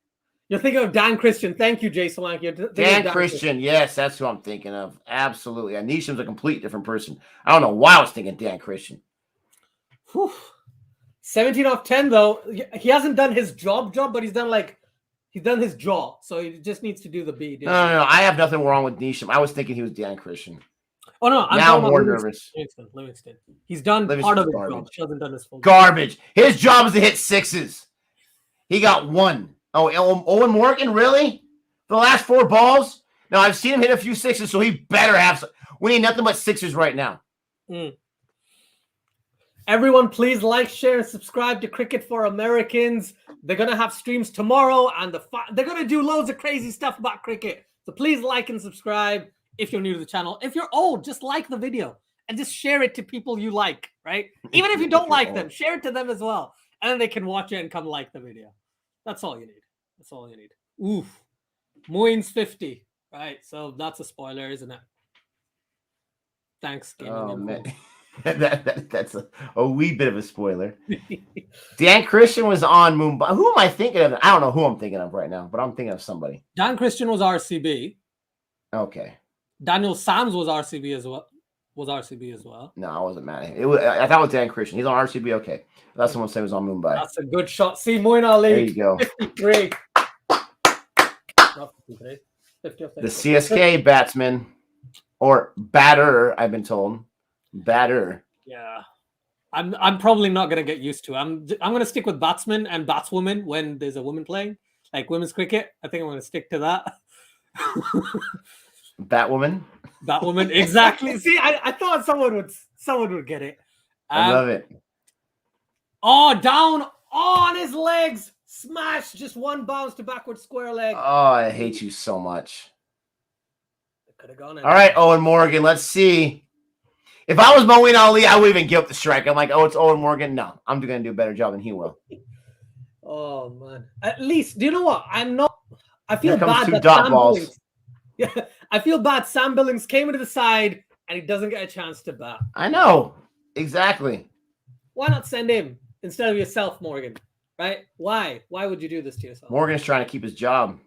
You're thinking of Dan Christian. Thank you, Jay Solanke. Dan Christian. Yes, that's who I'm thinking of. Absolutely. Anisham's a complete different person. I don't know why I was thinking Dan Christian. Whew. 17 off 10, though. He hasn't done his job, but he's done his job. So he just needs to do the B. No. I have nothing wrong with Nisham. I was thinking he was Dan Christian. Oh no, I'm now talking more about nervous. Livingston. He's done part of his job. He hasn't done his full garbage. His job is to hit sixes. He got one. Oh, Owen Morgan, really? The last 4 balls? Now, I've seen him hit a few sixes, so he better have some. We need nothing but sixes right now. Everyone, please like, share, and subscribe to Cricket for Americans. They're going to have streams tomorrow, and they're going to do loads of crazy stuff about cricket. So please like and subscribe if you're new to the channel. If you're old, just like the video and just share it to people you like, right? Even if you don't like them, share it to them as well. And then they can watch it and come like the video. That's all you need. That's all you need. Oof. Moeen's 50. Right, so that's a spoiler, isn't it? Thanks, man. That's a wee bit of a spoiler. Dan Christian was on Mumbai. Who am I thinking of? I don't know who I'm thinking of right now, but I'm thinking of somebody. Dan Christian was RCB. Okay. Daniel Sams was RCB as well. No, I wasn't mad at him. I thought it was Dan Christian. He's on RCB. Okay, that's someone said was on Mumbai. That's a good shot. See, Moeen Ali. There you go. 53. Not 53. The CSK batsman or batter, I've been told. Batter. Yeah. I'm probably not gonna get used to it. I'm gonna stick with batsmen and batswomen when there's a woman playing, like women's cricket. I think I'm gonna stick to that. Batwoman. Batwoman, exactly. See, I thought someone would get it. I love it. Oh, down on his legs. Smash, just one bounce to backward square leg. Oh, I hate you so much. It could have gone in. All right, Owen Morgan, let's see. If I was Moeen Ali, I would even give up the strike. I'm like, oh, it's Owen Morgan. No, I'm going to do a better job than he will. Oh, man. At least, do you know what? I feel bad that dot balls. Yeah, I feel bad. Sam Billings came into the side and he doesn't get a chance to bat. I know. Exactly. Why not send him instead of yourself, Morgan? Right? Why? Why would you do this to yourself? Morgan's trying to keep his job.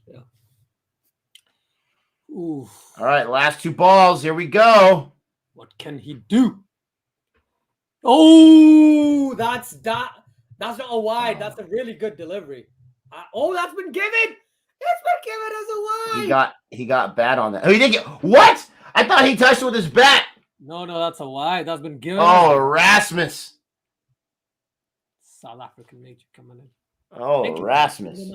Yeah. Ooh. All right, last 2 balls. Here we go. What can he do? Oh, that's not a wide. That's a really good delivery. That's been given. It's been given as a wide. He got bat on that. Oh, he didn't get what? I thought he touched it with his bat. No, that's a wide. That's been given. Oh, Erasmus. South African nature coming in. Oh, Erasmus.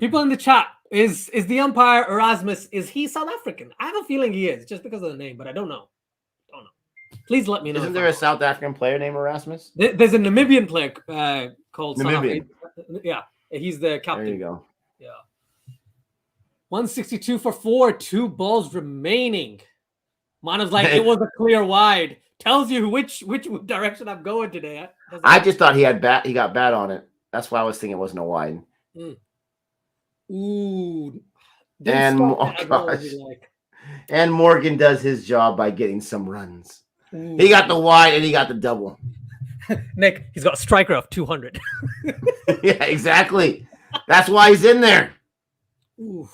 People in the chat, is the umpire Erasmus, is he South African? I have a feeling he is, just because of the name, but I don't know. Please let me know. Isn't there a South African player named Erasmus? There's a Namibian player called Namibian. Yeah, he's the captain. There you go. Yeah. 162 for 4, 2 balls remaining. Mana's like, it was a clear wide. Tells you which direction I'm going today. I just thought he got bat on it. That's why I was thinking it wasn't a wide. Ooh. And oh gosh. And Morgan does his job by getting some runs. Ooh. He got the wide and he got the double. Nick, he's got a striker of 200. Yeah, exactly. That's why he's in there. Ooh.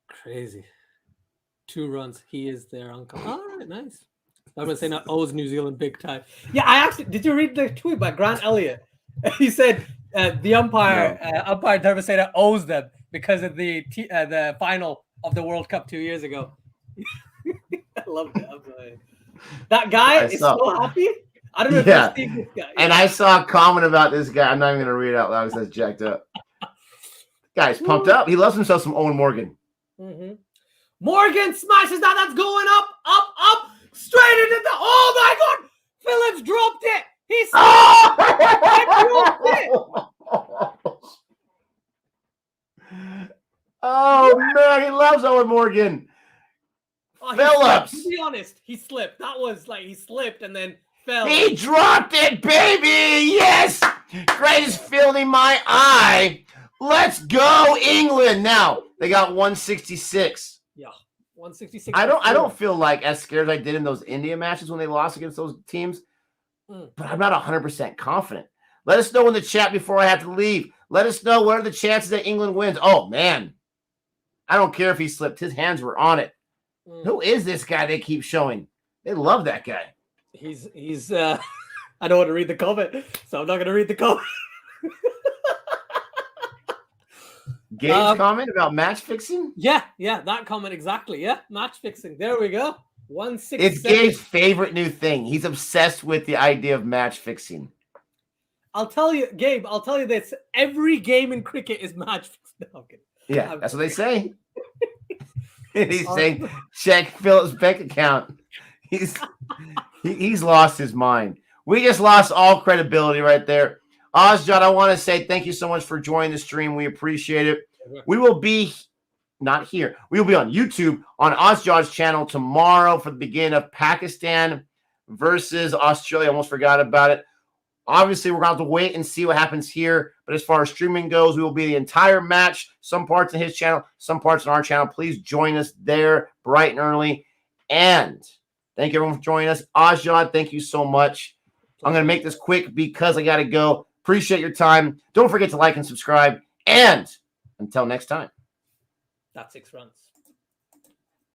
Crazy. 2 runs. He is there, uncle. All right, nice. I'm gonna say not owes New Zealand big time. Yeah, did you read the tweet by Grant Elliott? He said the umpire Dharmasena owes them because of the final of the World Cup 2 years ago. I love that. That guy is so happy. I don't know if you've seen this guy. And I saw a comment about this guy. I'm not even gonna read it out loud because that's jacked up. Guy's pumped up. He loves himself some Owen Morgan. Mm-hmm. Morgan smashes that. That's going up, straight into the. Oh my God! Phillips dropped it. He dropped it. Oh man, he loves Owen Morgan. Phillips. To be honest, he slipped. That was like he slipped and then fell. He dropped it, baby. Yes, greatest field in my eye. Let's go, England. Now they got 166. Yeah, 166. I don't feel like as scared as I did in those India matches when they lost against those teams, but I'm not 100% confident. Let us know in the chat before I have to leave. Let us know what are the chances that England wins. Oh man, I don't care if he slipped. His hands were on it. Who is this guy they keep showing? They love that guy. He's I don't want to read the comment, so I'm not going to read the comment. Gabe's comment about match fixing? Yeah, that comment exactly. Yeah, match fixing. There we go. 167. It's Gabe's favorite new thing. He's obsessed with the idea of match fixing. I'll tell you, Gabe, I'll tell you this. Every game in cricket is match fixed. No, okay. Yeah, that's what they say. He's saying, check Philip's bank account. He's lost his mind. We just lost all credibility right there. Ozjot, I want to say thank you so much for joining the stream. We appreciate it. We will be not here. We will be on YouTube on Ozjot's channel tomorrow for the beginning of Pakistan versus Australia. I almost forgot about it. Obviously, we're going to have to wait and see what happens here. But as far as streaming goes, we will be the entire match, some parts on his channel, some parts on our channel. Please join us there bright and early. And thank you, everyone, for joining us. Ozjot, thank you so much. I'm going to make this quick because I got to go. Appreciate your time. Don't forget to like and subscribe. And until next time. That's 6 runs.